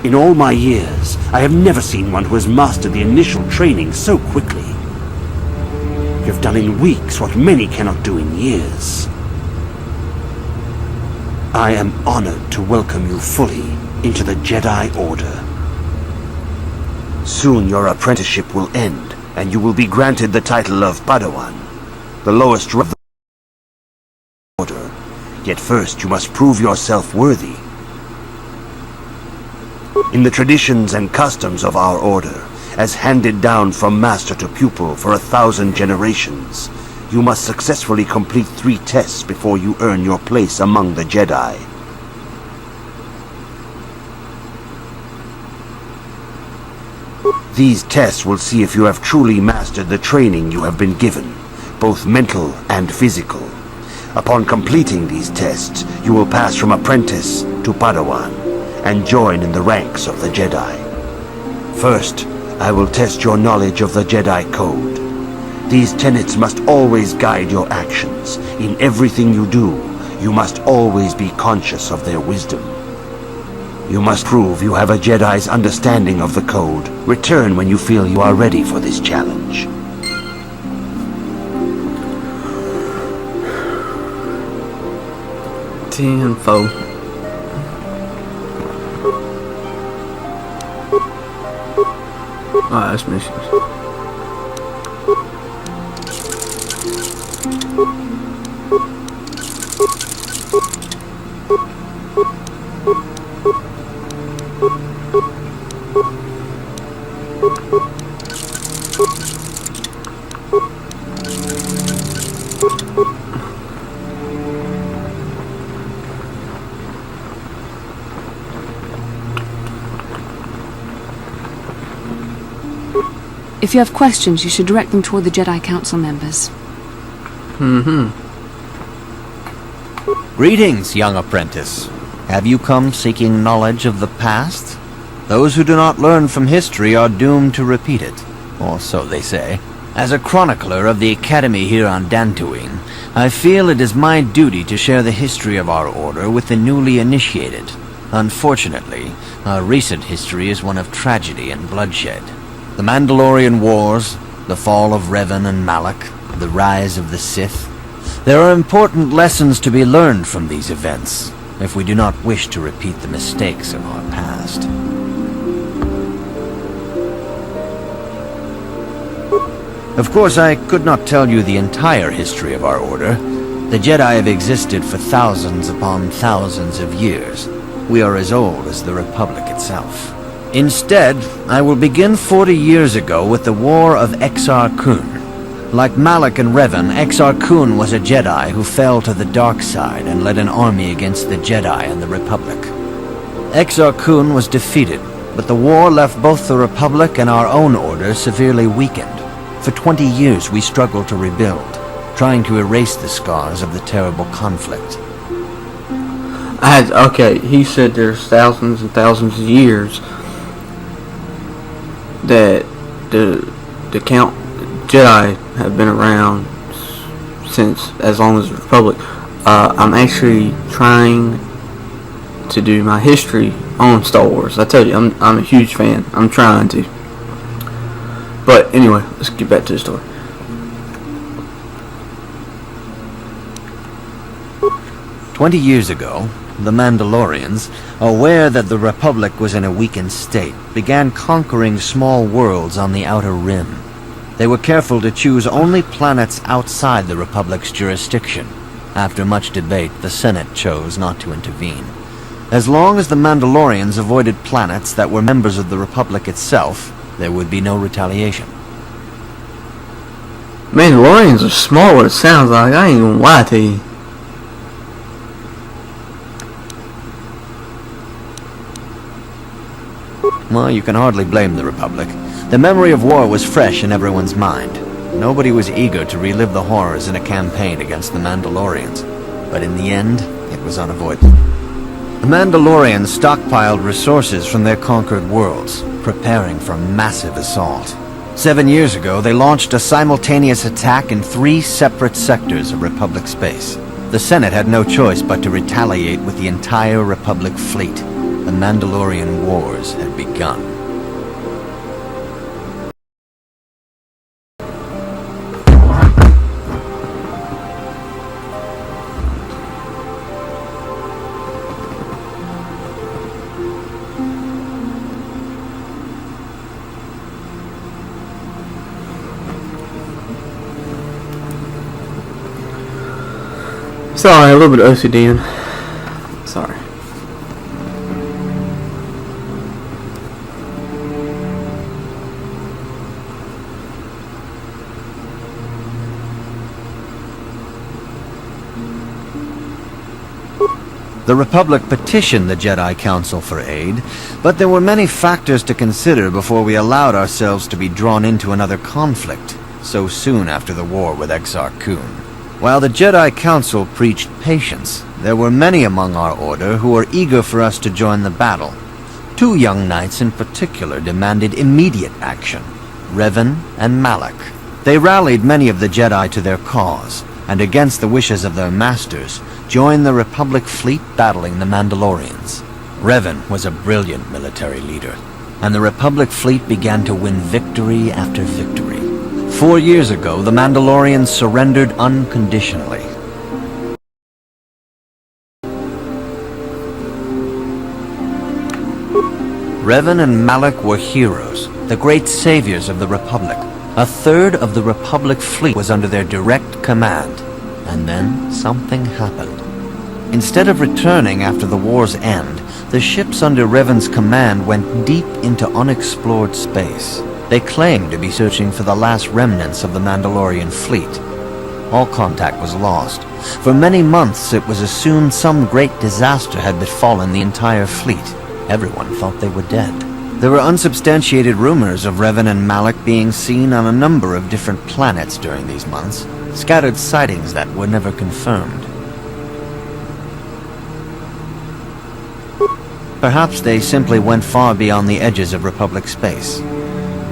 In all my years, I have never seen one who has mastered the initial training so quickly. You have done in weeks what many cannot do in years. I am honored to welcome you fully into the Jedi Order. Soon your apprenticeship will end, and you will be granted the title of Padawan, the lowest rank of the Order. Yet first you must prove yourself worthy. In the traditions and customs of our Order, as handed down from master to pupil for 1,000 generations, you must successfully complete 3 tests before you earn your place among the Jedi. These tests will see if you have truly mastered the training you have been given, both mental and physical. Upon completing these tests, you will pass from apprentice to Padawan, and join in the ranks of the Jedi. First, I will test your knowledge of the Jedi Code. These tenets must always guide your actions. In everything you do, you must always be conscious of their wisdom. You must prove you have a Jedi's understanding of the code. Return when you feel you are ready for this challenge. Info. Oh, that's missions. If you have questions, you should direct them toward the Jedi Council members. Greetings, young apprentice. Have you come seeking knowledge of the past? Those who do not learn from history are doomed to repeat it, or so they say. As a chronicler of the Academy here on Dantooine, I feel it is my duty to share the history of our order with the newly initiated. Unfortunately, our recent history is one of tragedy and bloodshed. The Mandalorian Wars, the fall of Revan and Malak, the rise of the Sith. There are important lessons to be learned from these events, if we do not wish to repeat the mistakes of our past. Of course, I could not tell you the entire history of our order. The Jedi have existed for thousands upon thousands of years. We are as old as the Republic itself. Instead, I will begin 40 years ago with the War of Exar Kun. Like Malak and Revan, Exar Kun was a Jedi who fell to the dark side and led an army against the Jedi and the Republic. Exar Kun was defeated, but the war left both the Republic and our own order severely weakened. For 20 years we struggled to rebuild, trying to erase the scars of the terrible conflict. Okay, he said there's thousands and thousands of years that the Count Jedi have been around since as long as the Republic. I'm actually trying to do my history on Star Wars. I tell you, I'm a huge fan. I'm trying to. But anyway, let's get back to the story. "20 years ago, the Mandalorians, aware that the Republic was in a weakened state, began conquering small worlds on the Outer Rim. They were careful to choose only planets outside the Republic's jurisdiction. After much debate, the Senate chose not to intervene. As long as the Mandalorians avoided planets that were members of the Republic itself, there would be no retaliation. Mandalorians are smaller, it sounds like. I ain't gonna lie to you. Well, you can hardly blame the Republic. The memory of war was fresh in everyone's mind. Nobody was eager to relive the horrors in a campaign against the Mandalorians. But in the end, it was unavoidable. The Mandalorians stockpiled resources from their conquered worlds, preparing for a massive assault. 7 years ago, they launched a simultaneous attack in 3 separate sectors of Republic space. The Senate had no choice but to retaliate with the entire Republic fleet. The Mandalorian Wars had begun. Sorry, a little bit of OCD. Sorry. The Republic petitioned the Jedi Council for aid, but there were many factors to consider before we allowed ourselves to be drawn into another conflict, so soon after the war with Exar Kun. While the Jedi Council preached patience, there were many among our order who were eager for us to join the battle. 2 young knights in particular demanded immediate action, Revan and Malak. They rallied many of the Jedi to their cause, and against the wishes of their masters, joined the Republic fleet battling the Mandalorians. Revan was a brilliant military leader, and the Republic fleet began to win victory after victory. 4 years ago, the Mandalorians surrendered unconditionally. Revan and Malak were heroes, the great saviors of the Republic. A third of the Republic fleet was under their direct command, and then something happened. Instead of returning after the war's end, the ships under Revan's command went deep into unexplored space. They claimed to be searching for the last remnants of the Mandalorian fleet. All contact was lost. For many months it was assumed some great disaster had befallen the entire fleet. Everyone thought they were dead. There were unsubstantiated rumors of Revan and Malak being seen on a number of different planets during these months, scattered sightings that were never confirmed. Perhaps they simply went far beyond the edges of Republic space.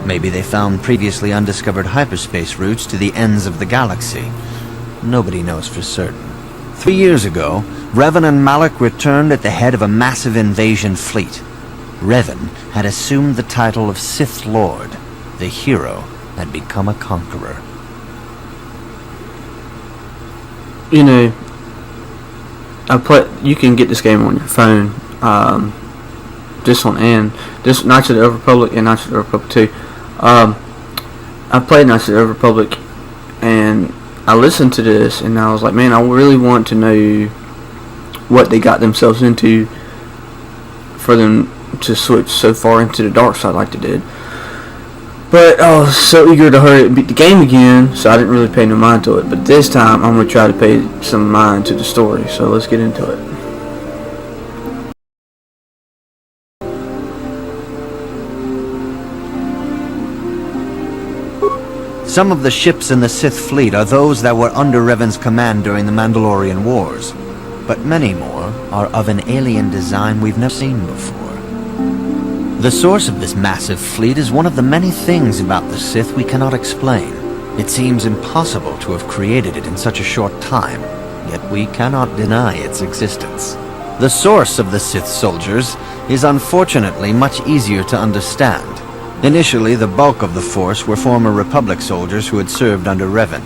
Maybe they found previously undiscovered hyperspace routes to the ends of the galaxy. Nobody knows for certain. 3 years ago, Revan and Malak returned at the head of a massive invasion fleet. Revan had assumed the title of Sith Lord. The hero had become a conqueror. You know, you can get this game on your phone. This one and this Knights of the Old Republic and Knights of the Old Republic 2. I played Knights of the Old Republic and I listened to this and I was like, man, I really want to know what they got themselves into for them to switch so far into the dark side like they did. But I was so eager to hurry and beat the game again, so I didn't really pay no mind to it. But this time I'm going to try to pay some mind to the story, so let's get into it. Some of the ships in the Sith fleet are those that were under Revan's command during the Mandalorian Wars, but many more are of an alien design we've never seen before. The source of this massive fleet is one of the many things about the Sith we cannot explain. It seems impossible to have created it in such a short time, yet we cannot deny its existence. The source of the Sith soldiers is unfortunately much easier to understand. Initially, the bulk of the force were former Republic soldiers who had served under Revan.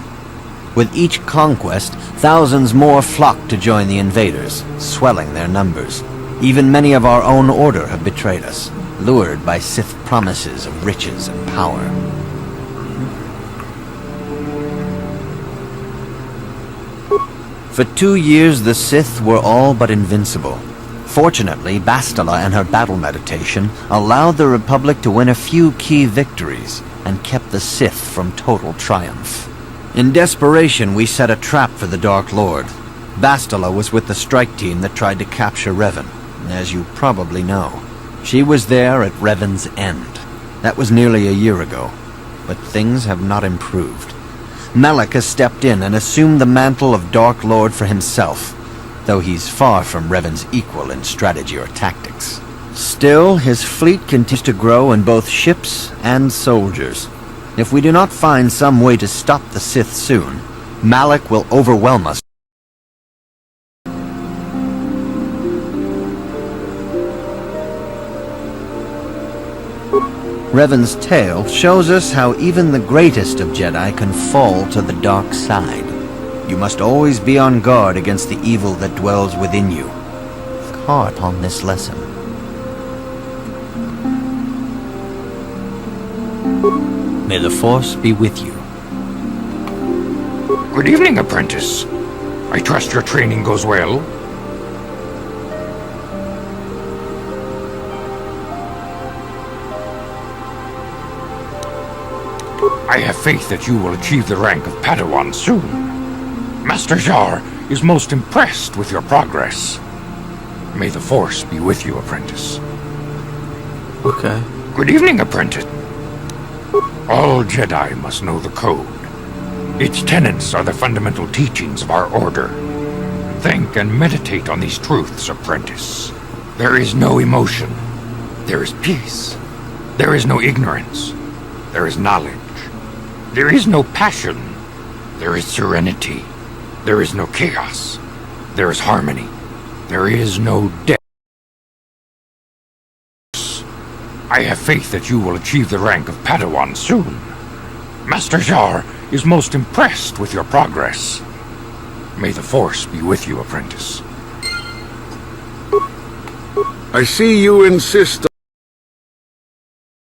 With each conquest, thousands more flocked to join the invaders, swelling their numbers. Even many of our own order have betrayed us, lured by Sith promises of riches and power. For 2 years, the Sith were all but invincible. Fortunately, Bastila and her battle meditation allowed the Republic to win a few key victories and kept the Sith from total triumph. In desperation, we set a trap for the Dark Lord. Bastila was with the strike team that tried to capture Revan, as you probably know. She was there at Revan's end. That was nearly a year ago, but things have not improved. Malak has stepped in and assumed the mantle of Dark Lord for himself, though he's far from Revan's equal in strategy or tactics. Still, his fleet continues to grow in both ships and soldiers. If we do not find some way to stop the Sith soon, Malak will overwhelm us. Revan's tale shows us how even the greatest of Jedi can fall to the dark side. You must always be on guard against the evil that dwells within you. Think hard on this lesson. May the Force be with you. Good evening, apprentice. I trust your training goes well. I have faith that you will achieve the rank of Padawan soon. Master Jar is most impressed with your progress. May the Force be with you, apprentice. Okay. Good evening, apprentice. All Jedi must know the code. Its tenets are the fundamental teachings of our order. Think and meditate on these truths, apprentice. There is no emotion. There is peace. There is no ignorance. There is knowledge. There is no passion. There is serenity. There is no chaos. There is harmony. There is no death. I have faith that you will achieve the rank of Padawan soon. Master Jar is most impressed with your progress. May the Force be with you, apprentice. I see you insist on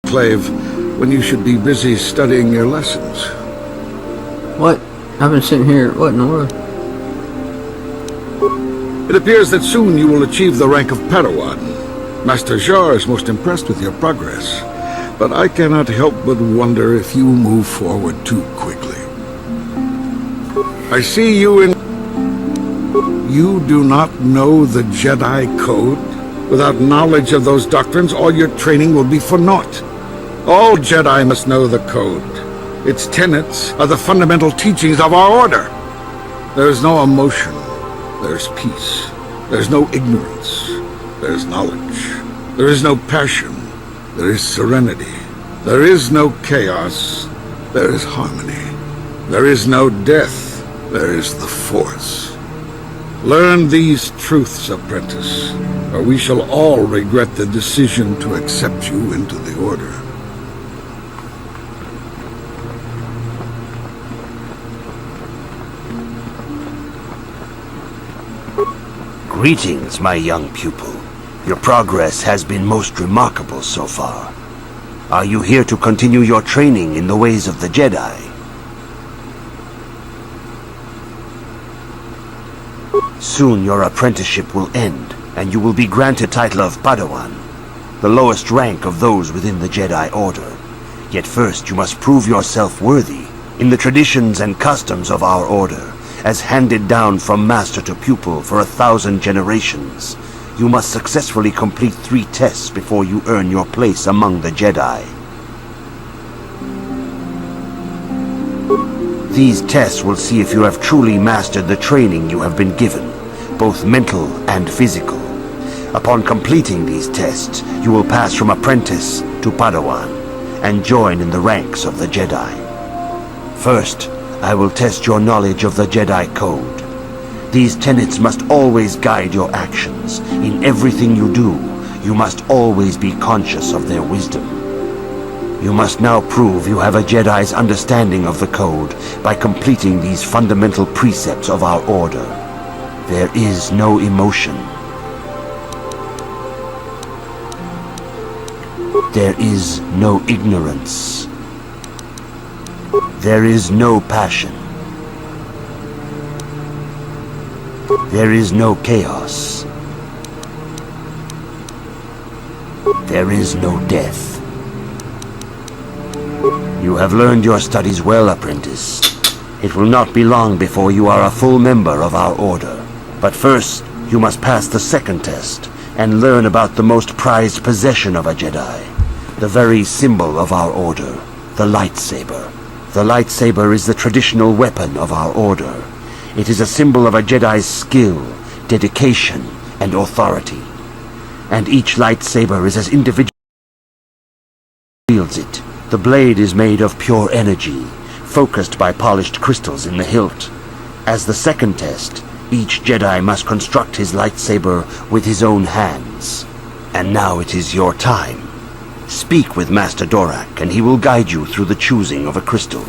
Clave when you should be busy studying your lessons. What? I've been sitting here, what in the world? It appears that soon you will achieve the rank of Padawan. Master Jar is most impressed with your progress, but I cannot help but wonder if you move forward too quickly. I see you in... You do not know the Jedi Code? Without knowledge of those doctrines, all your training will be for naught. All Jedi must know the Code. Its tenets are the fundamental teachings of our order. There is no emotion. There's peace. There's no ignorance. There's knowledge. There is no passion. There is serenity. There is no chaos. There is harmony. There is no death. There is the Force. Learn these truths, apprentice, or we shall all regret the decision to accept you into the Order. Greetings, my young pupil. Your progress has been most remarkable so far. Are you here to continue your training in the ways of the Jedi? Soon your apprenticeship will end, and you will be granted title of Padawan, the lowest rank of those within the Jedi Order. Yet first you must prove yourself worthy in the traditions and customs of our Order, as handed down from master to pupil for 1,000 generations. You must successfully complete 3 tests before you earn your place among the Jedi. These tests will see if you have truly mastered the training you have been given, both mental and physical. Upon completing these tests, you will pass from apprentice to Padawan and join in the ranks of the Jedi. First, I will test your knowledge of the Jedi Code. These tenets must always guide your actions. In everything you do, you must always be conscious of their wisdom. You must now prove you have a Jedi's understanding of the Code by completing these fundamental precepts of our Order. There is no emotion. There is no ignorance. There is no passion. There is no chaos. There is no death. You have learned your studies well, apprentice. It will not be long before you are a full member of our Order. But first, you must pass the second test and learn about the most prized possession of a Jedi, the very symbol of our Order, the lightsaber. The lightsaber is the traditional weapon of our Order. It is a symbol of a Jedi's skill, dedication, and authority. And each lightsaber is as individual as wields it. The blade is made of pure energy, focused by polished crystals in the hilt. As the second test, each Jedi must construct his lightsaber with his own hands. And now it is your time. Speak with Master Dorak, and he will guide you through the choosing of a crystal.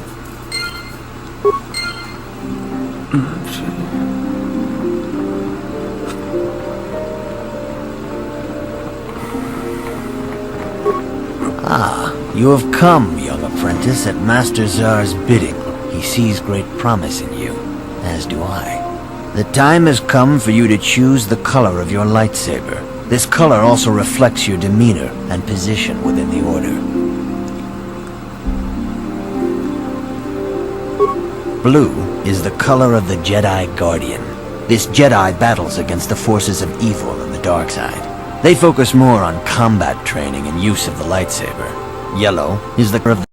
Ah, you have come, young apprentice, at Master Zar's bidding. He sees great promise in you, as do I. The time has come for you to choose the color of your lightsaber. This color also reflects your demeanor and position within the Order. Blue is the color of the Jedi Guardian. This Jedi battles against the forces of evil and the dark side. They focus more on combat training and use of the lightsaber. Yellow is the color of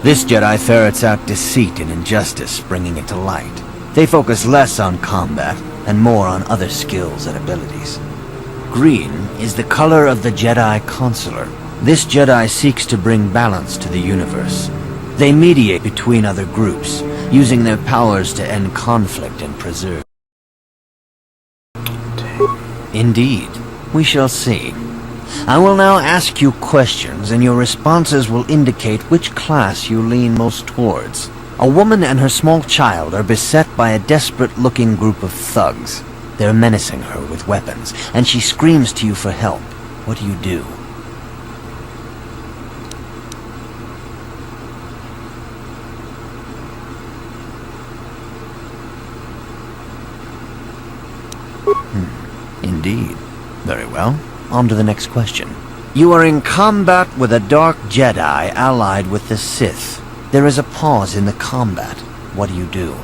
This Jedi ferrets out deceit and injustice, bringing it to light. They focus less on combat and more on other skills and abilities. Green is the color of the Jedi Consular. This Jedi seeks to bring balance to the universe. They mediate between other groups, using their powers to end conflict and preserve. Indeed, we shall see. I will now ask you questions, and your responses will indicate which class you lean most towards. A woman and her small child are beset by a desperate-looking group of thugs. They're menacing her with weapons, and she screams to you for help. What do you do? Indeed. Very well. On to the next question. You are in combat with a dark Jedi allied with the Sith. There is a pause in the combat. What do you do?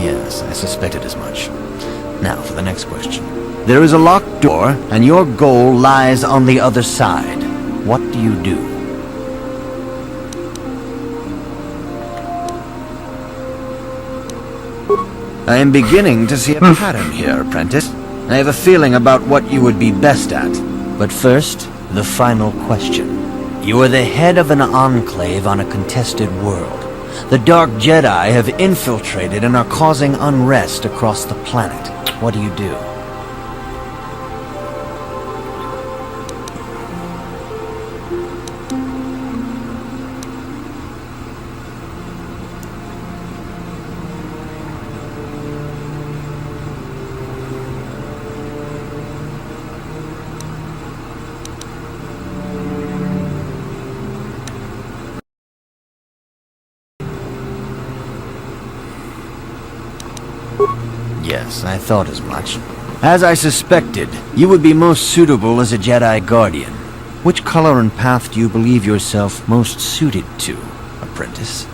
Yes, I suspected as much. Now for the next question. There is a locked door, and your goal lies on the other side. What do you do? I am beginning to see a pattern here, apprentice. I have a feeling about what you would be best at. But first, the final question. You are the head of an enclave on a contested world. The Dark Jedi have infiltrated and are causing unrest across the planet. What do you do? Yes, I thought as much. As I suspected, you would be most suitable as a Jedi Guardian. Which color and path do you believe yourself most suited to, apprentice?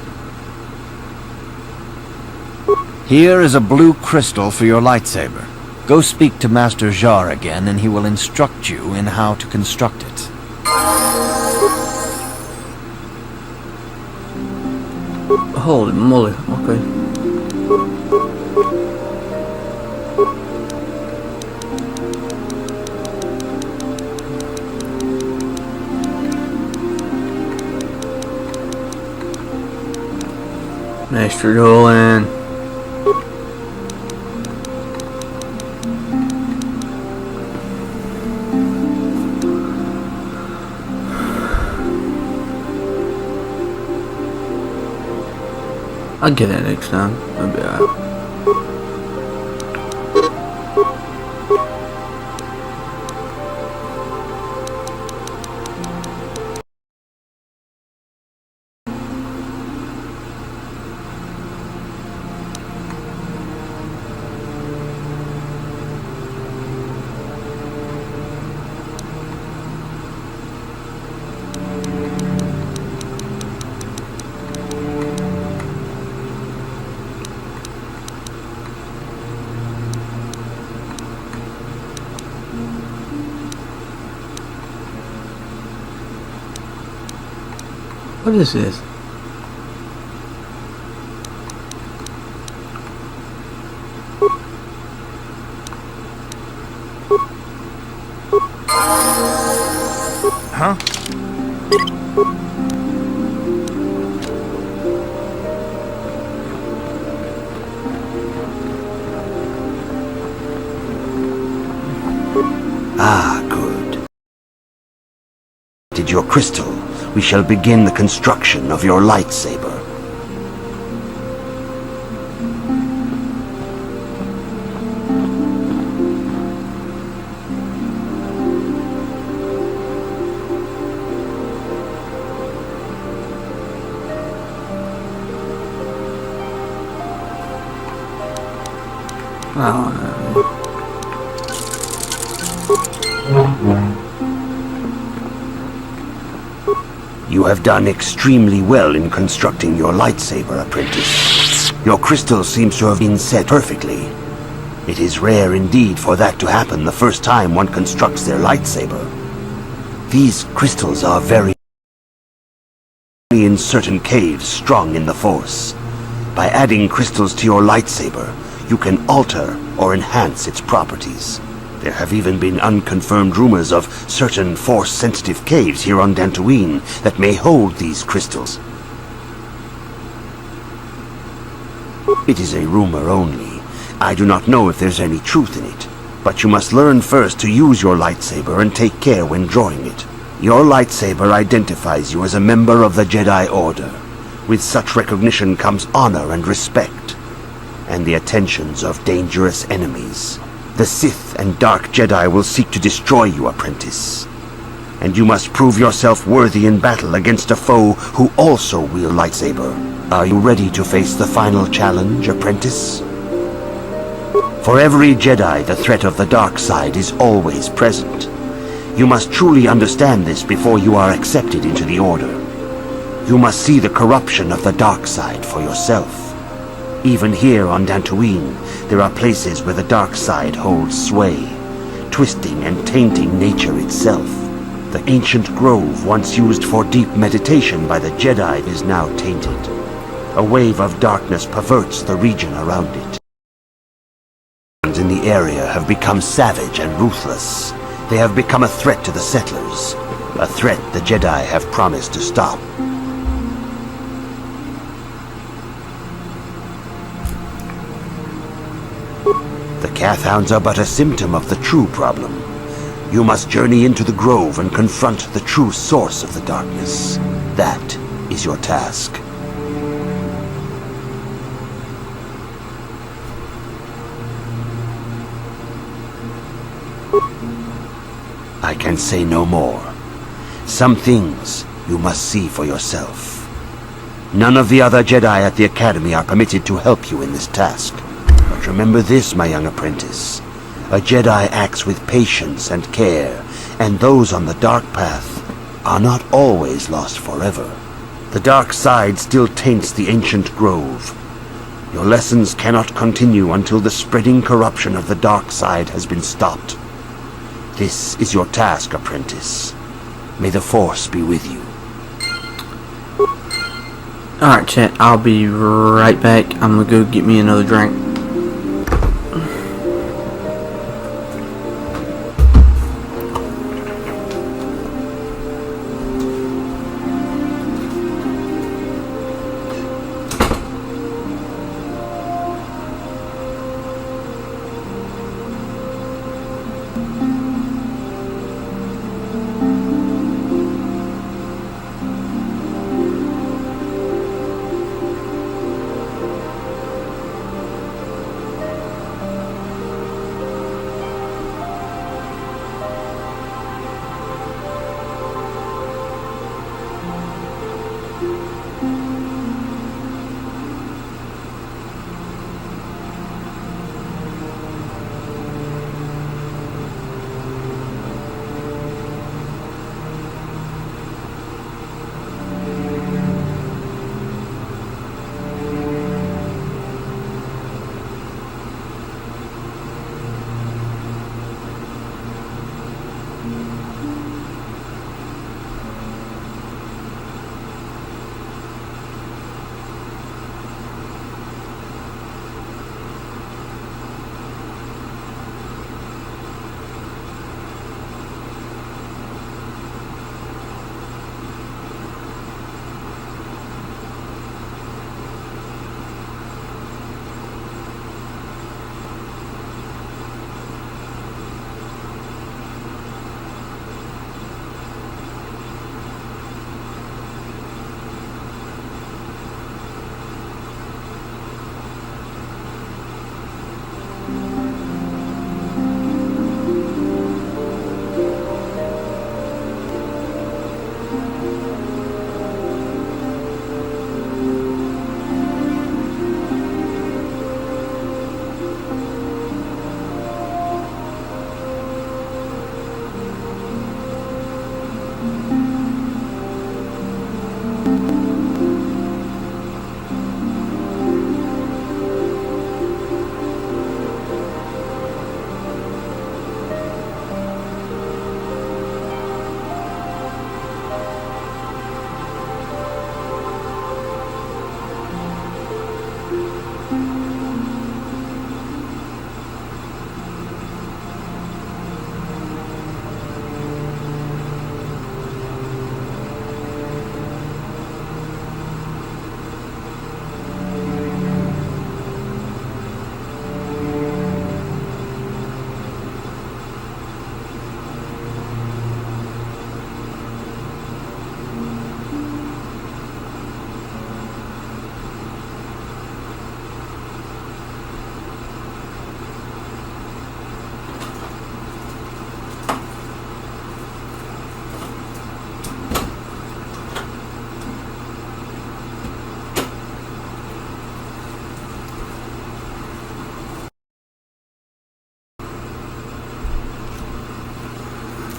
Here is a blue crystal for your lightsaber. Go speak to Master Jar again, and he will instruct you in how to construct it. Holy moly, okay. Master Dolan. I'll get it next time. I'll be alright. What is this? Huh? Ah, good. Did your crystal? We shall begin the construction of your lightsaber. You have done extremely well in constructing your lightsaber, apprentice. Your crystal seems to have been set perfectly. It is rare indeed for that to happen the first time one constructs their lightsaber. These crystals are very in certain caves strong in the Force. By adding crystals to your lightsaber, you can alter or enhance its properties. There have even been unconfirmed rumors of certain Force-sensitive caves here on Dantooine that may hold these crystals. It is a rumor only. I do not know if there's any truth in it, but you must learn first to use your lightsaber and take care when drawing it. Your lightsaber identifies you as a member of the Jedi Order. With such recognition comes honor and respect, and the attentions of dangerous enemies. The Sith and Dark Jedi will seek to destroy you, apprentice. And you must prove yourself worthy in battle against a foe who also wield lightsaber. Are you ready to face the final challenge, apprentice? For every Jedi, the threat of the dark side is always present. You must truly understand this before you are accepted into the Order. You must see the corruption of the dark side for yourself. Even here on Dantooine, there are places where the dark side holds sway, twisting and tainting nature itself. The ancient grove once used for deep meditation by the Jedi is now tainted. A wave of darkness perverts the region around it. In the area have become savage and ruthless. They have become a threat to the settlers, a threat the Jedi have promised to stop. The Cathhounds are but a symptom of the true problem. You must journey into the grove and confront the true source of the darkness. That is your task. I can say no more. Some things you must see for yourself. None of the other Jedi at the Academy are permitted to help you in this task. But remember this, my young apprentice. A Jedi acts with patience and care, and those on the dark path are not always lost forever. The dark side still taints the ancient grove. Your lessons cannot continue until the spreading corruption of the dark side has been stopped. This is your task, apprentice. May the Force be with you. Alright, chat, I'll be right back. I'm gonna go get me another drink.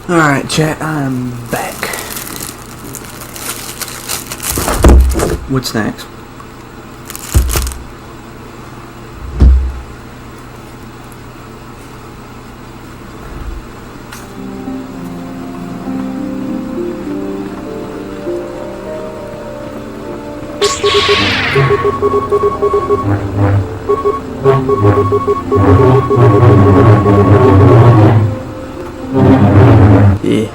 Alright, chat, I'm back. What's next? Yeah.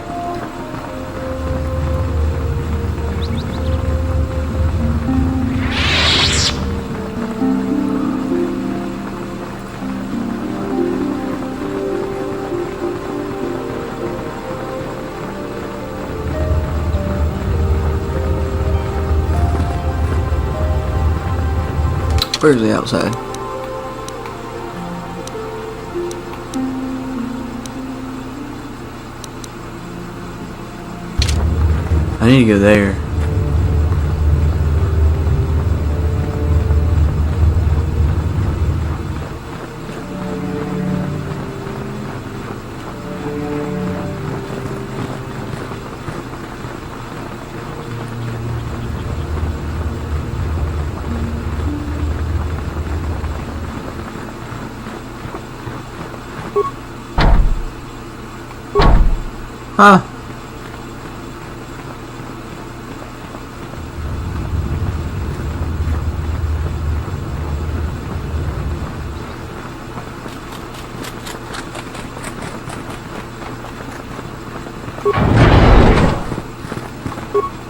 Where's the outside? I need to go there. Huh.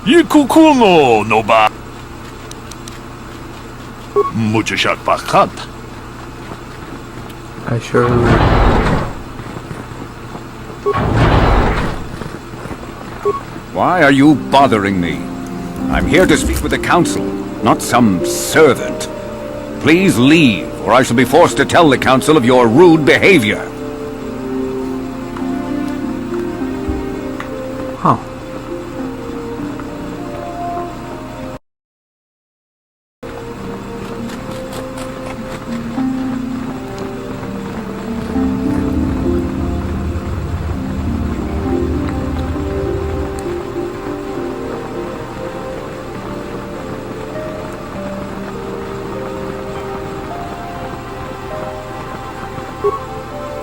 Yikukumo no ba. Mujashak bakat. I sure will. Why are you bothering me? I'm here to speak with the council, not some servant. Please leave, or I shall be forced to tell the council of your rude behavior. Huh.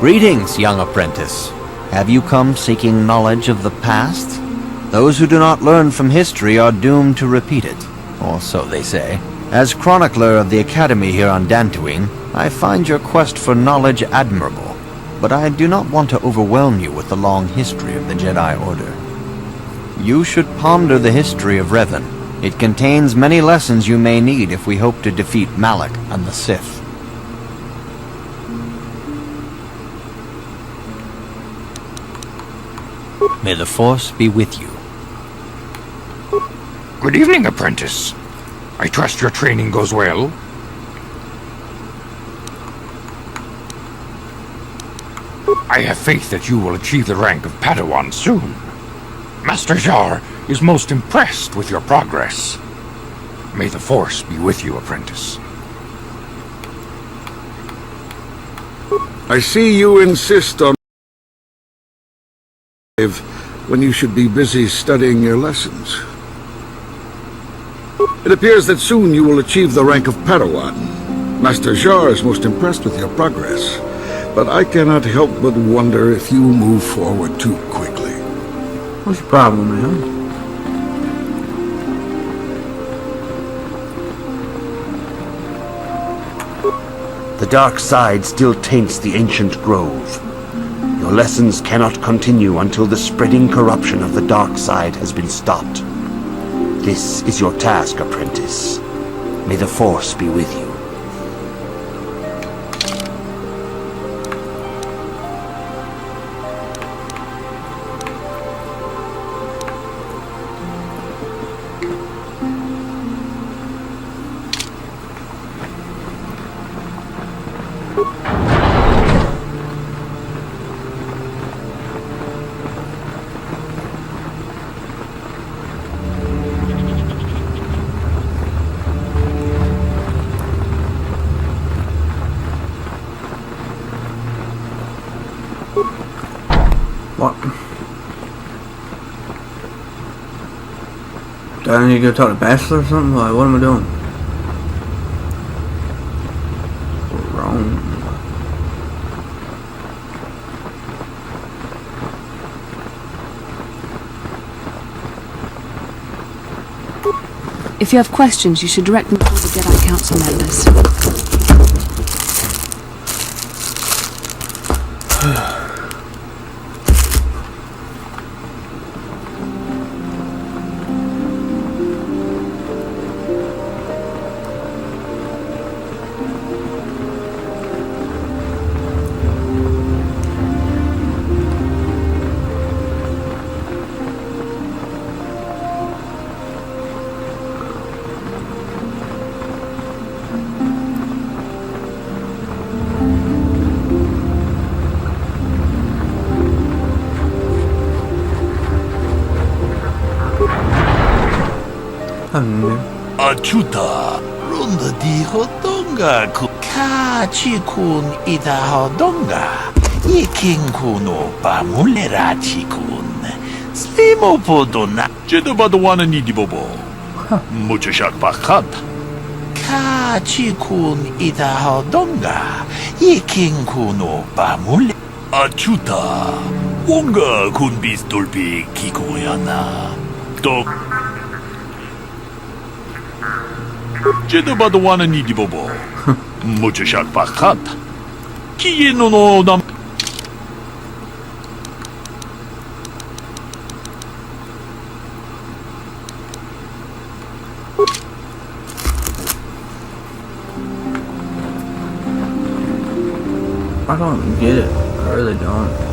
Greetings, young apprentice. Have you come seeking knowledge of the past? Those who do not learn from history are doomed to repeat it, or so they say. As chronicler of the Academy here on Dantooine, I find your quest for knowledge admirable, but I do not want to overwhelm you with the long history of the Jedi Order. You should ponder the history of Revan. It contains many lessons you may need if we hope to defeat Malak and the Sith. May the Force be with you. Good evening, apprentice. I trust your training goes well. I have faith that you will achieve the rank of Padawan soon. Master Jar is most impressed with your progress. May the Force be with you, apprentice. I see you insist on when you should be busy studying your lessons. It appears that soon you will achieve the rank of Padawan. Master Jar is most impressed with your progress, but I cannot help but wonder if you move forward too quickly. What's your problem, man? The dark side still taints the ancient grove. Your lessons cannot continue until the spreading corruption of the dark side has been stopped. This is your task, apprentice. May the Force be with you. Do I need to go talk to Bachelor or something? Like, what am I doing? Wrong. If you have questions, you should direct them to the Jedi Council members. Achuta, ronda di hodonga ku kachikun ida hodonga. Ikinkuno pamulerachi kun. Slimo podona. Jedo badwana ni di bobo. Mucho shak bakat. Kachikun ida hodonga. Ikinkuno pamule. Achuta, onga kun bis dolpi kikoyana. Dok. Jedo badwana ni di bobo. Mucho shak bakat. Kieno no dam. I don't get it. I really don't.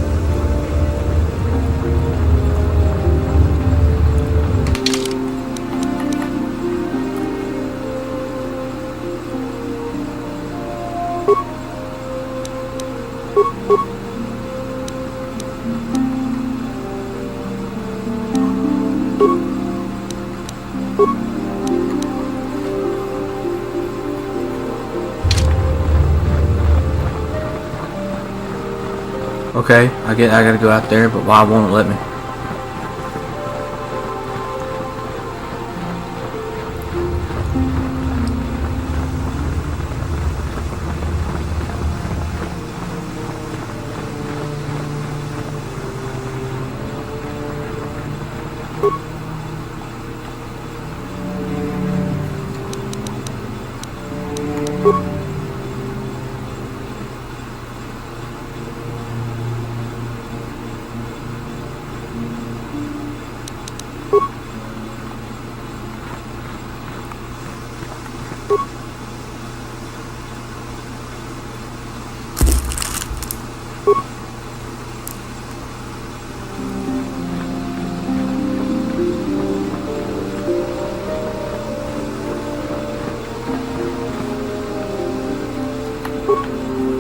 Okay, I gotta go out there, but why won't it let me?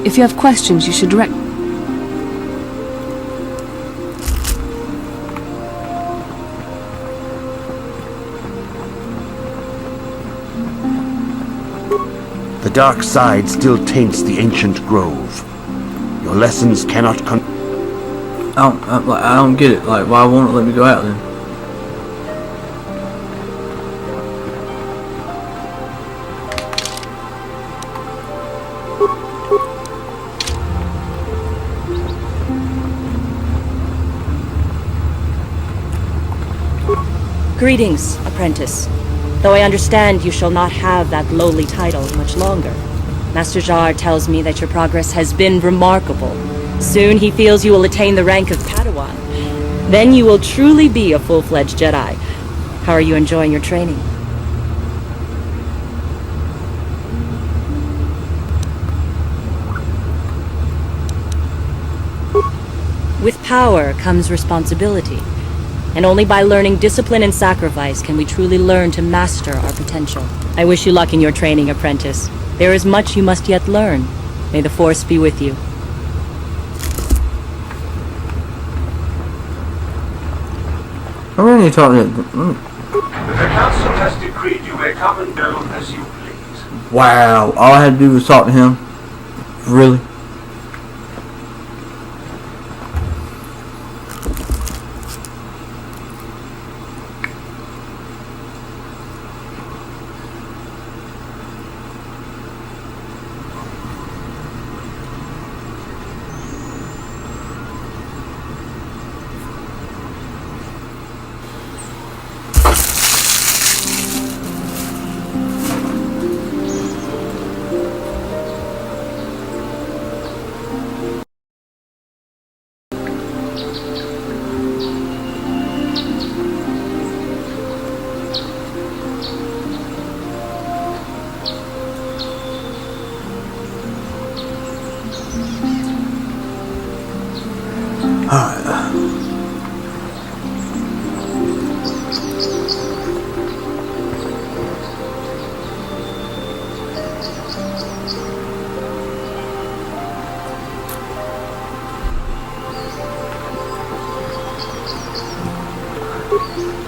If you have questions, you should direct... The dark side still taints the ancient grove. Your lessons cannot I don't get it. Like, why won't it let me go out then? Greetings, apprentice. Though I understand you shall not have that lowly title much longer. Master Jar tells me that your progress has been remarkable. Soon he feels you will attain the rank of Padawan. Then you will truly be a full-fledged Jedi. How are you enjoying your training? With power comes responsibility. And only by learning discipline and sacrifice can we truly learn to master our potential. I wish you luck in your training, apprentice. There is much you must yet learn. May the Force be with you. I'm really talking to... The council has decreed you may come and go as you please. Wow, all I had to do was talk to him? Really?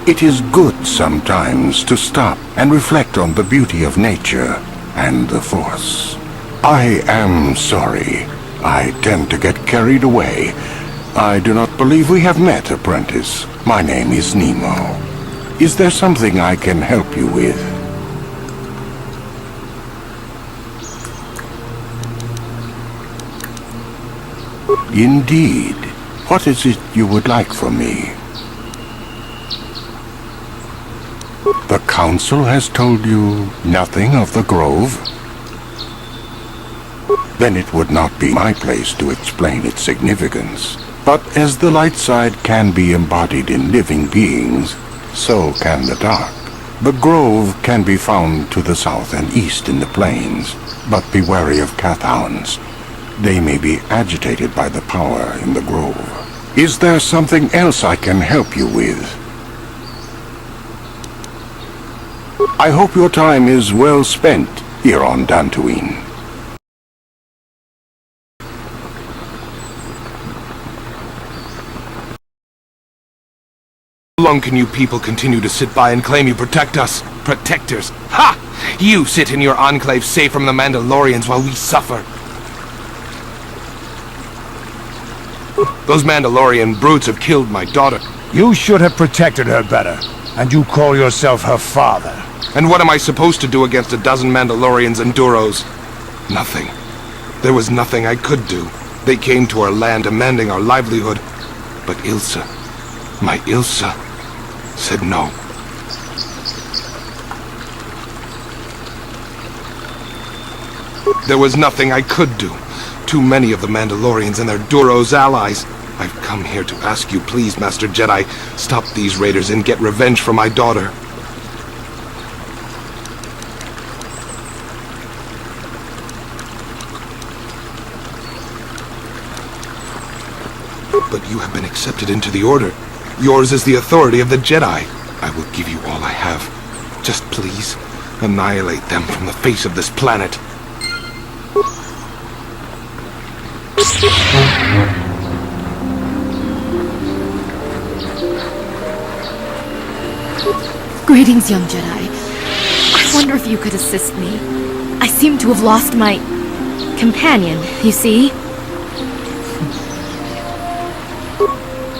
It is good sometimes to stop and reflect on the beauty of nature and the Force. I am sorry. I tend to get carried away. I do not believe we have met, apprentice. My name is Nemo. Is there something I can help you with? Indeed. What is it you would like from me? The Council has told you nothing of the Grove? Then it would not be my place to explain its significance. But as the light side can be embodied in living beings, so can the dark. The Grove can be found to the south and east in the plains, but be wary of Cathounds. They may be agitated by the power in the Grove. Is there something else I can help you with? I hope your time is well spent here on Dantooine. How long can you people continue to sit by and claim you protect us? Protectors? Ha! You sit in your enclave safe from the Mandalorians while we suffer. Those Mandalorian brutes have killed my daughter. You should have protected her better. And you call yourself her father. And what am I supposed to do against a dozen Mandalorians and Duros? Nothing. There was nothing I could do. They came to our land demanding our livelihood. But Ilsa, my Ilsa, said no. There was nothing I could do. Too many of the Mandalorians and their Duros allies. I've come here to ask you, please, Master Jedi, stop these raiders and get revenge for my daughter. But you have been accepted into the Order. Yours is the authority of the Jedi. I will give you all I have. Just please, annihilate them from the face of this planet. Greetings, young Jedi. I wonder if you could assist me. I seem to have lost my companion, you see?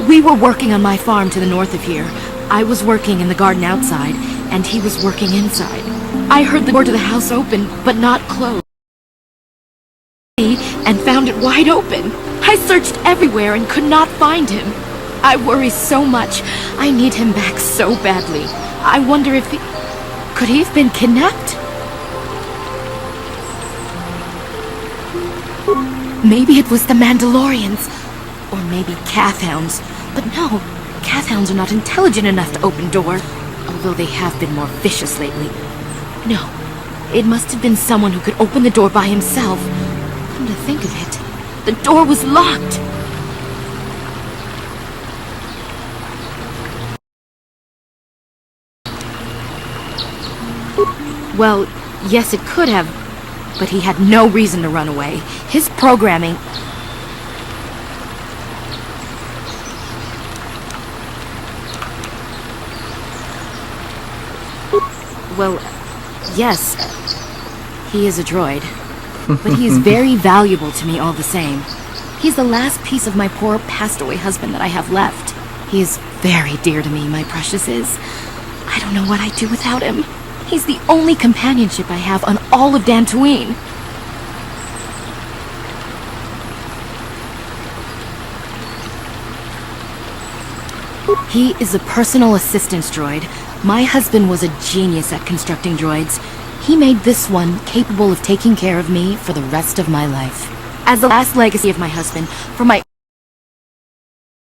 We were working on my farm to the north of here. I was working in the garden outside, and he was working inside. I heard the door to the house open, but not closed, and found it wide open. I searched everywhere and could not find him. I worry so much. I need him back so badly. I wonder if he... Could he have been kidnapped? Maybe it was the Mandalorians. Or maybe Cathounds. But no, Cathounds are not intelligent enough to open doors. Although they have been more vicious lately. No, it must have been someone who could open the door by himself. Come to think of it, the door was locked. Well, yes, it could have, but he had no reason to run away. His programming... Well, yes, he is a droid, but he is very valuable to me all the same. He's the last piece of my poor passed-away husband that I have left. He is very dear to me, my precious is. I don't know what I'd do without him. He's the only companionship I have on all of Dantooine. He is a personal assistance droid. My husband was a genius at constructing droids. He made this one capable of taking care of me for the rest of my life. As the last legacy of my husband, for my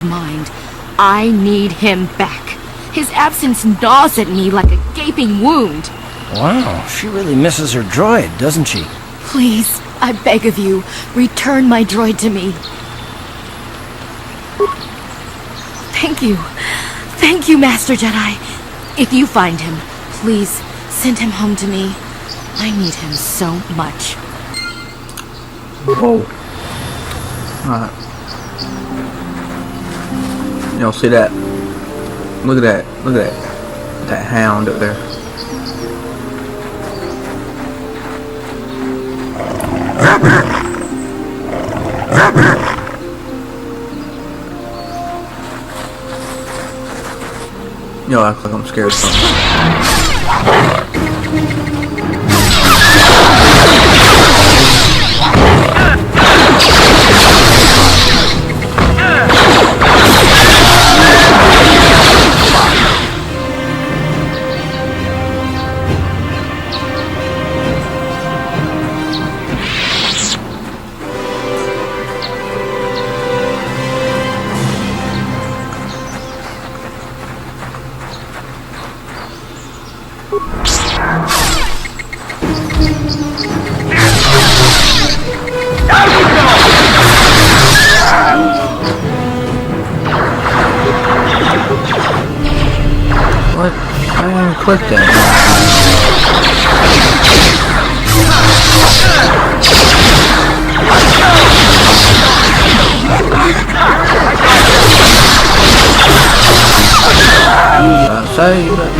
mind, I need him back. His absence gnaws at me like a gaping wound. Wow, she really misses her droid, doesn't she? Please, I beg of you, return my droid to me. Thank you. Thank you, Master Jedi. If you find him, please send him home to me. I need him so much. Whoa. Alright. Y'all see that? Look at that. Look at that hound up there. Yo, I act like I'm scared of something. What? I didn't click that. Save it.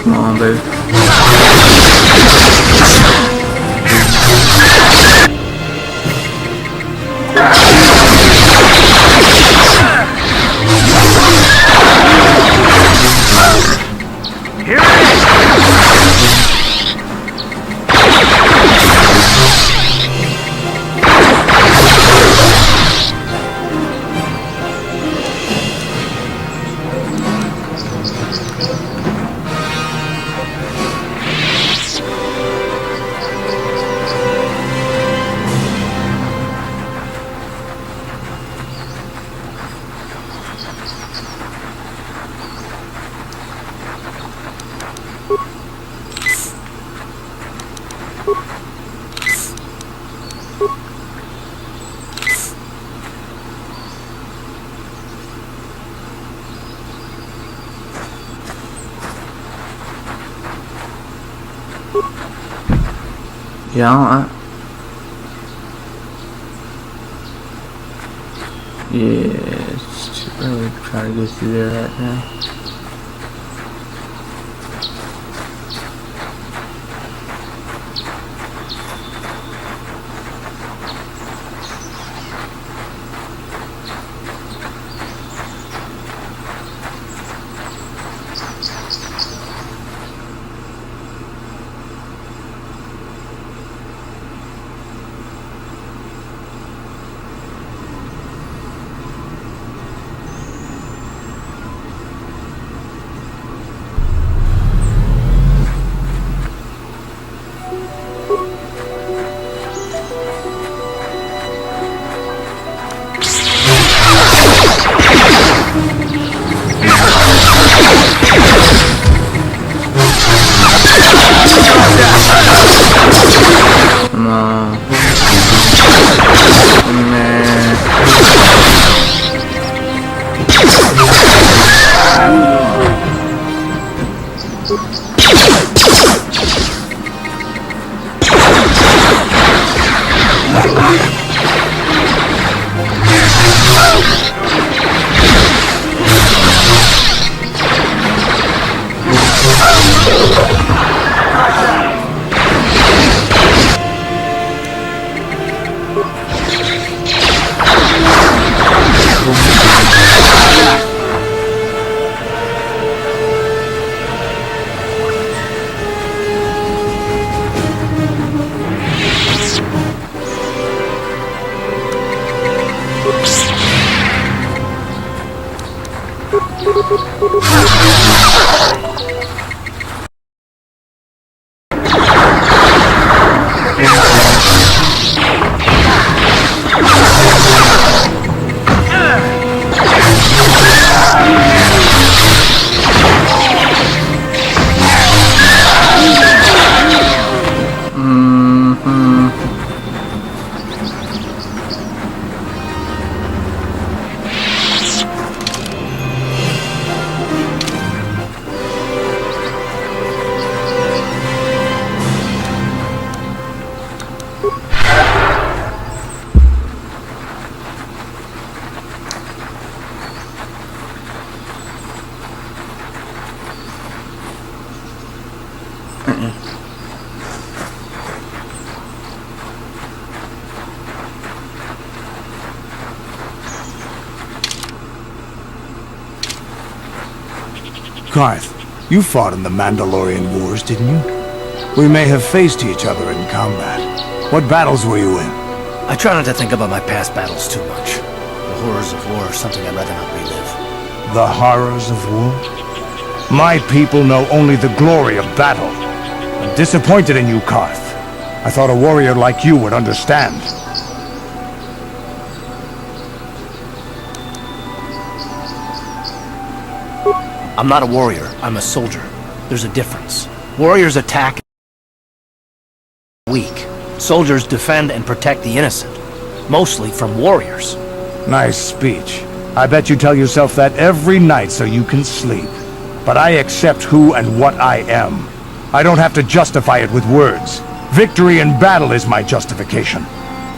Come on, baby. Yeah, it's too early to try to go through there right now. Karth, you fought in the Mandalorian Wars, didn't you? We may have faced each other in combat. What battles were you in? I try not to think about my past battles too much. The horrors of war are something I'd rather not relive. The horrors of war? My people know only the glory of battle. I'm disappointed in you, Karth. I thought a warrior like you would understand. I'm not a warrior, I'm a soldier. There's a difference. Warriors attack weak. Soldiers defend and protect the innocent. Mostly from warriors. Nice speech. I bet you tell yourself that every night so you can sleep. But I accept who and what I am. I don't have to justify it with words. Victory in battle is my justification.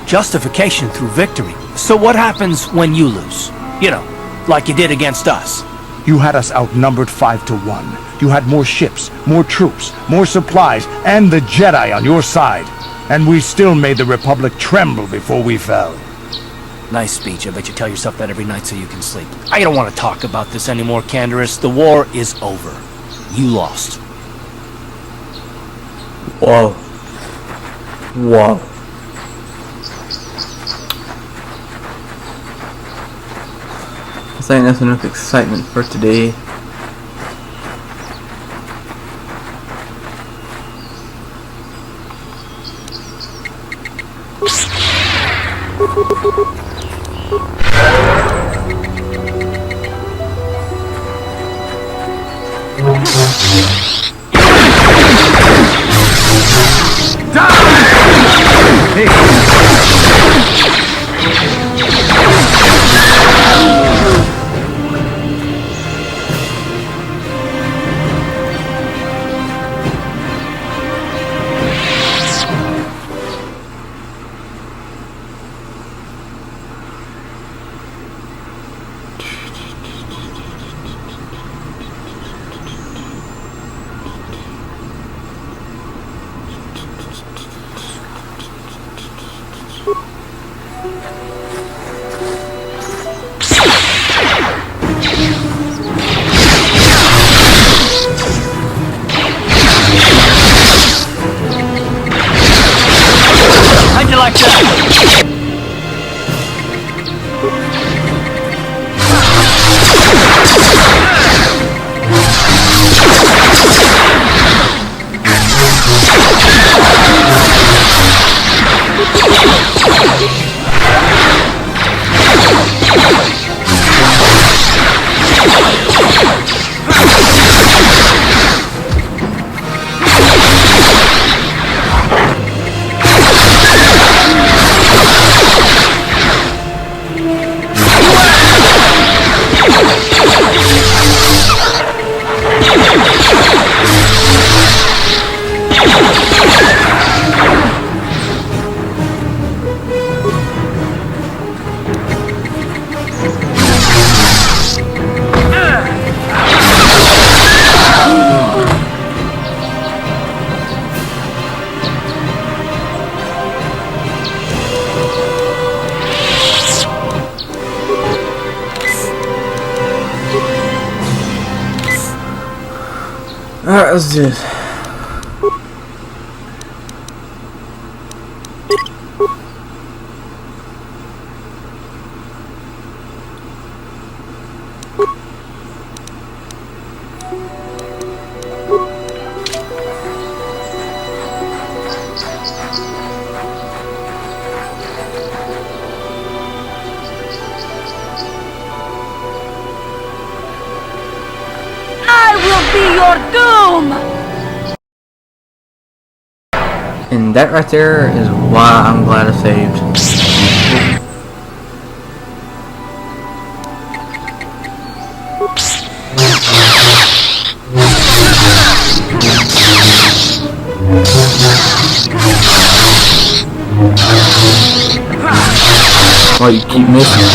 Justification through victory. So what happens when you lose? You know, like you did against us. You had us outnumbered 5-1. You had more ships, more troops, more supplies, and the Jedi on your side. And we still made the Republic tremble before we fell. Nice speech. I bet you tell yourself that every night so you can sleep. I don't want to talk about this anymore, Canderous. The war is over. You lost. Whoa. Whoa. I think that's enough excitement for today. How'd you like that? Alright, let's do this. your doom! And that right there is why I'm glad I saved. Oh, you keep missing.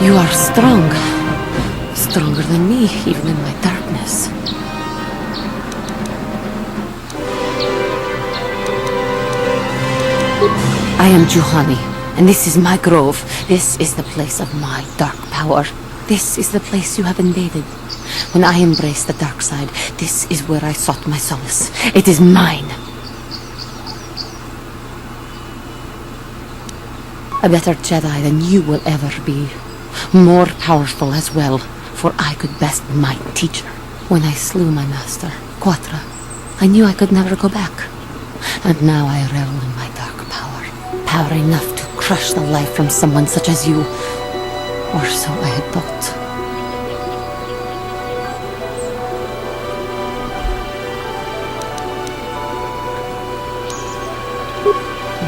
You are strong. Stronger than me, even in my darkness. I am Juhani, and this is my grove. This is the place of my dark power. This is the place you have invaded. When I embraced the dark side, this is where I sought my solace. It is mine. A better Jedi than you will ever be. More powerful as well, for I could best be my teacher. When I slew my master, Quatra, I knew I could never go back. And now I revel in my dark power. Power enough to crush the life from someone such as you. Or so I had thought.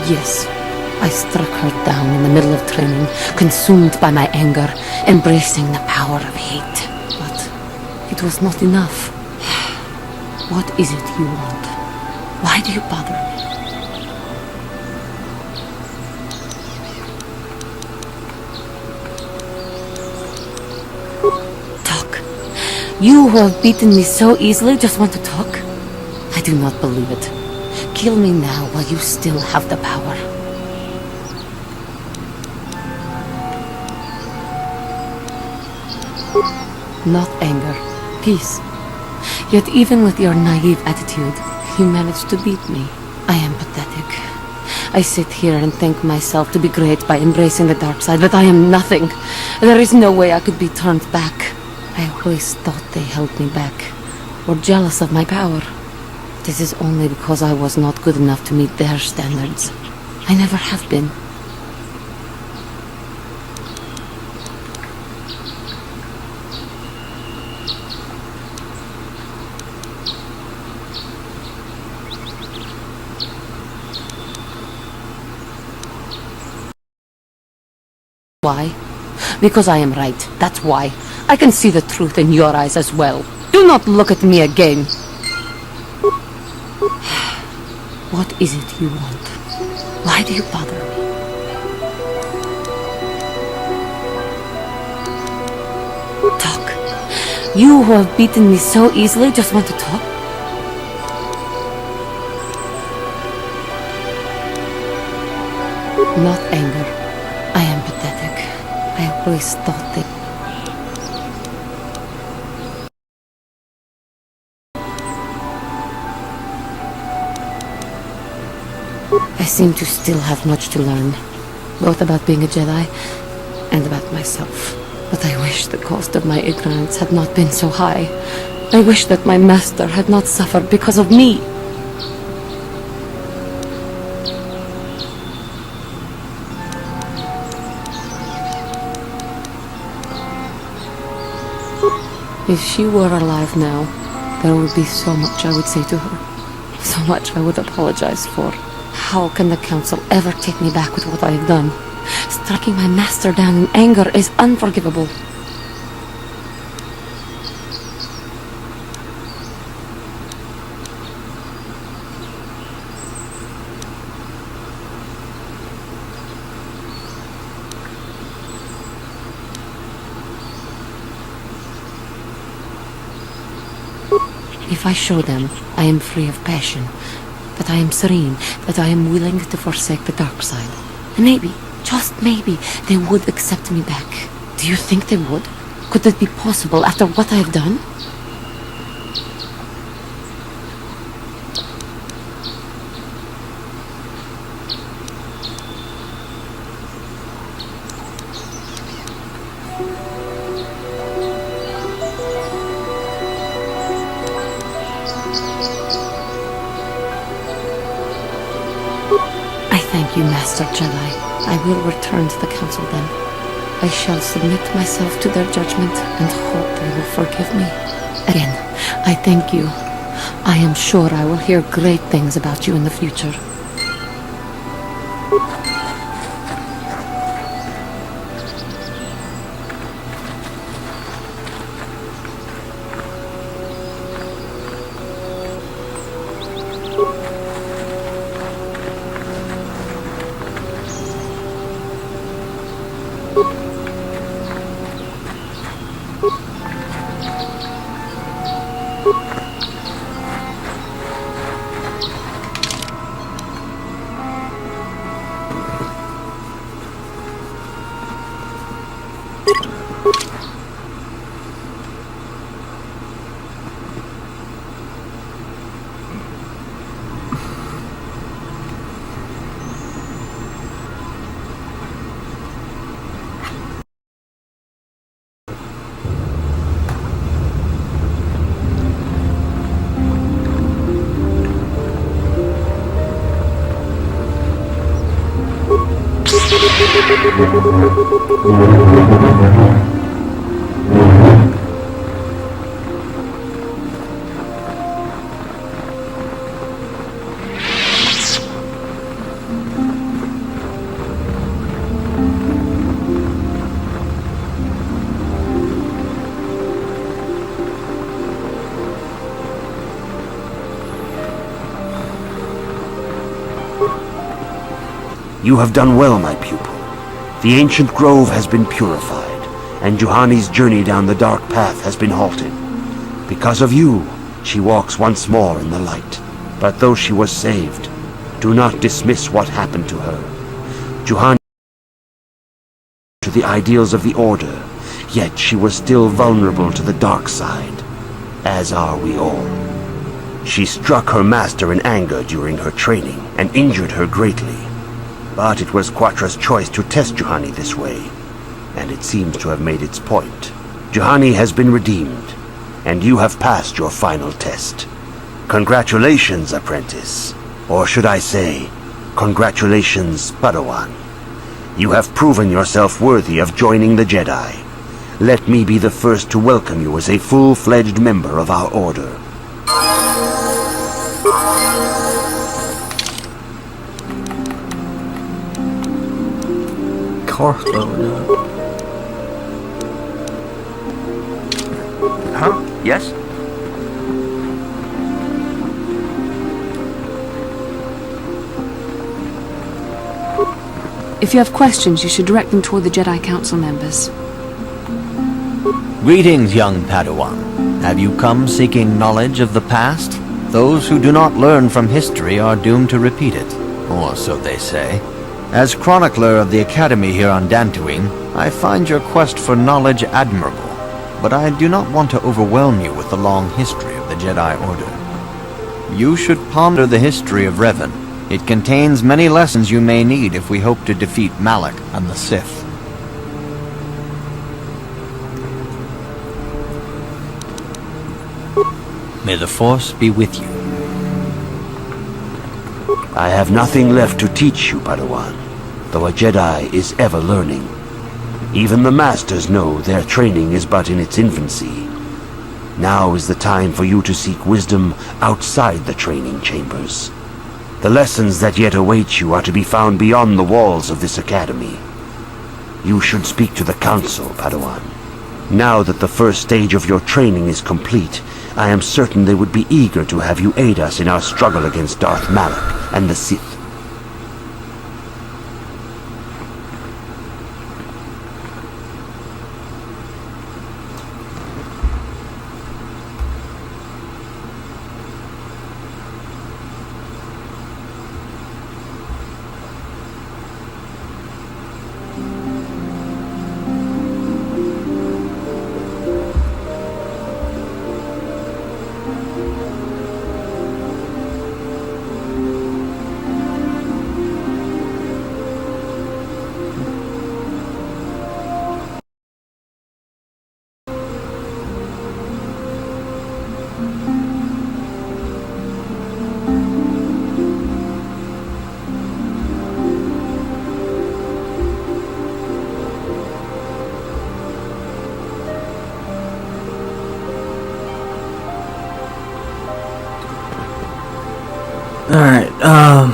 Yes, I struck her down in the middle of training, consumed by my anger, embracing the power of hate. But it was not enough. What is it you want? Why do you bother me? Talk. You who have beaten me so easily just want to talk? I do not believe it. Kill me now while you still have the power. Not anger, peace. Yet even with your naive attitude, you managed to beat me. I am pathetic. I sit here and think myself to be great by embracing the dark side, but I am nothing. There is no way I could be turned back. I always thought they held me back, or jealous of my power. This is only because I was not good enough to meet their standards. I never have been. Why? Because I am right. That's why. I can see the truth in your eyes as well. Do not look at me again. What is it you want? Why do you bother me? Talk. You who have beaten me so easily just want to talk? Not anger. I am pathetic. I always thought that... I seem to still have much to learn, both about being a Jedi and about myself. But I wish the cost of my ignorance had not been so high. I wish that my master had not suffered because of me. If she were alive now, there would be so much I would say to her. So much I would apologize for. How can the Council ever take me back with what I have done? Striking my master down in anger is unforgivable. If I show them I am free of passion, that I am serene, that I am willing to forsake the dark side, and maybe, just maybe, they would accept me back. Do you think they would? Could that be possible after what I have done? I thank you, Master Jedi. I will return to the council then. I shall submit myself to their judgment and hope they will forgive me. Again, I thank you. I am sure I will hear great things about you in the future. You have done well, my pupil. The ancient grove has been purified, and Juhani's journey down the dark path has been halted. Because of you, she walks once more in the light. But though she was saved, do not dismiss what happened to her. Juhani to the ideals of the Order, yet she was still vulnerable to the dark side, as are we all. She struck her master in anger during her training, and injured her greatly. But it was Quatra's choice to test Juhani this way, and it seems to have made its point. Juhani has been redeemed, and you have passed your final test. Congratulations, apprentice. Or should I say, congratulations, Padawan. You have proven yourself worthy of joining the Jedi. Let me be the first to welcome you as a full-fledged member of our Order. Course loaded up. Huh? Yes? If you have questions, you should direct them toward the Jedi Council members. Greetings, young Padawan. Have you come seeking knowledge of the past? Those who do not learn from history are doomed to repeat it, or so they say. As chronicler of the Academy here on Dantooine, I find your quest for knowledge admirable, but I do not want to overwhelm you with the long history of the Jedi Order. You should ponder the history of Revan. It contains many lessons you may need if we hope to defeat Malak and the Sith. May the Force be with you. I have nothing left to teach you, Padawan, though a Jedi is ever learning. Even the Masters know their training is but in its infancy. Now is the time for you to seek wisdom outside the training chambers. The lessons that yet await you are to be found beyond the walls of this academy. You should speak to the Council, Padawan. Now that the first stage of your training is complete, I am certain they would be eager to have you aid us in our struggle against Darth Malak and the Sith. Alright, I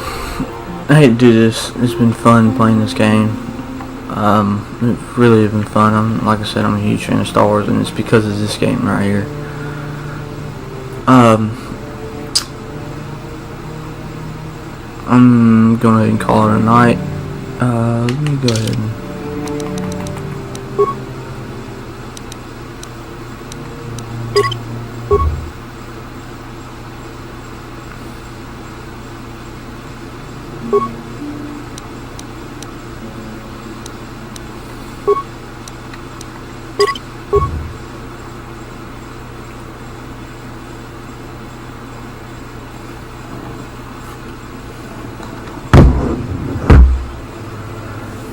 hate to do this. It's been fun playing this game. It really has been fun. Like I said, I'm a huge fan of Star Wars, and it's because of this game right here. I'm going ahead and call it a night. Let me go ahead and...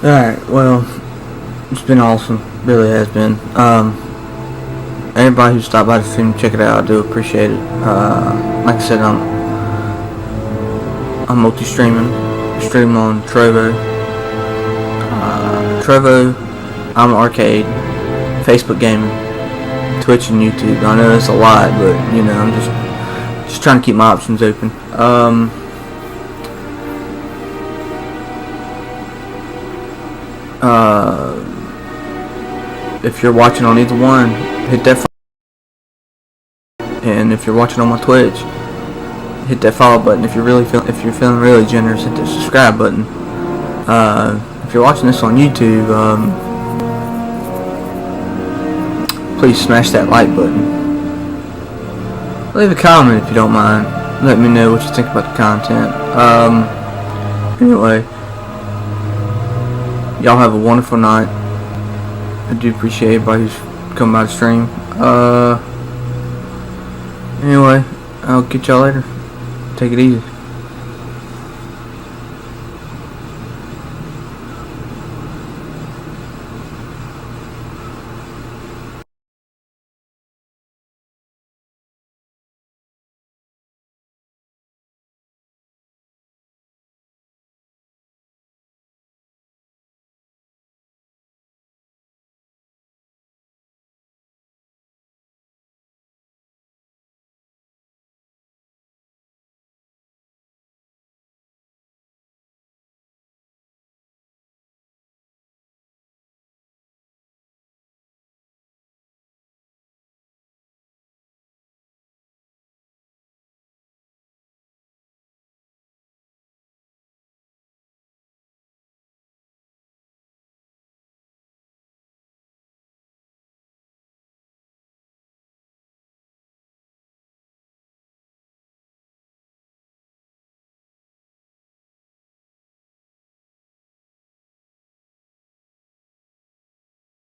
Alright, well, it's been awesome. Really has been. Everybody who stopped by the stream, check it out. I do appreciate it. Like I said, I'm multi-streaming. I stream on Trovo, Omlet Arcade, Facebook Gaming, Twitch, and YouTube. I know it's a lot, but you know, I'm just trying to keep my options open. If you're watching on either one, hit that follow. And if you're watching on my Twitch, hit that follow button. If you're feeling really generous, hit the subscribe button. If you're watching this on YouTube, please smash that like button. Leave a comment if you don't mind. Let me know what you think about the content. Anyway, y'all have a wonderful night. I do appreciate everybody who's come by the stream. Anyway, I'll get y'all later. Take it easy.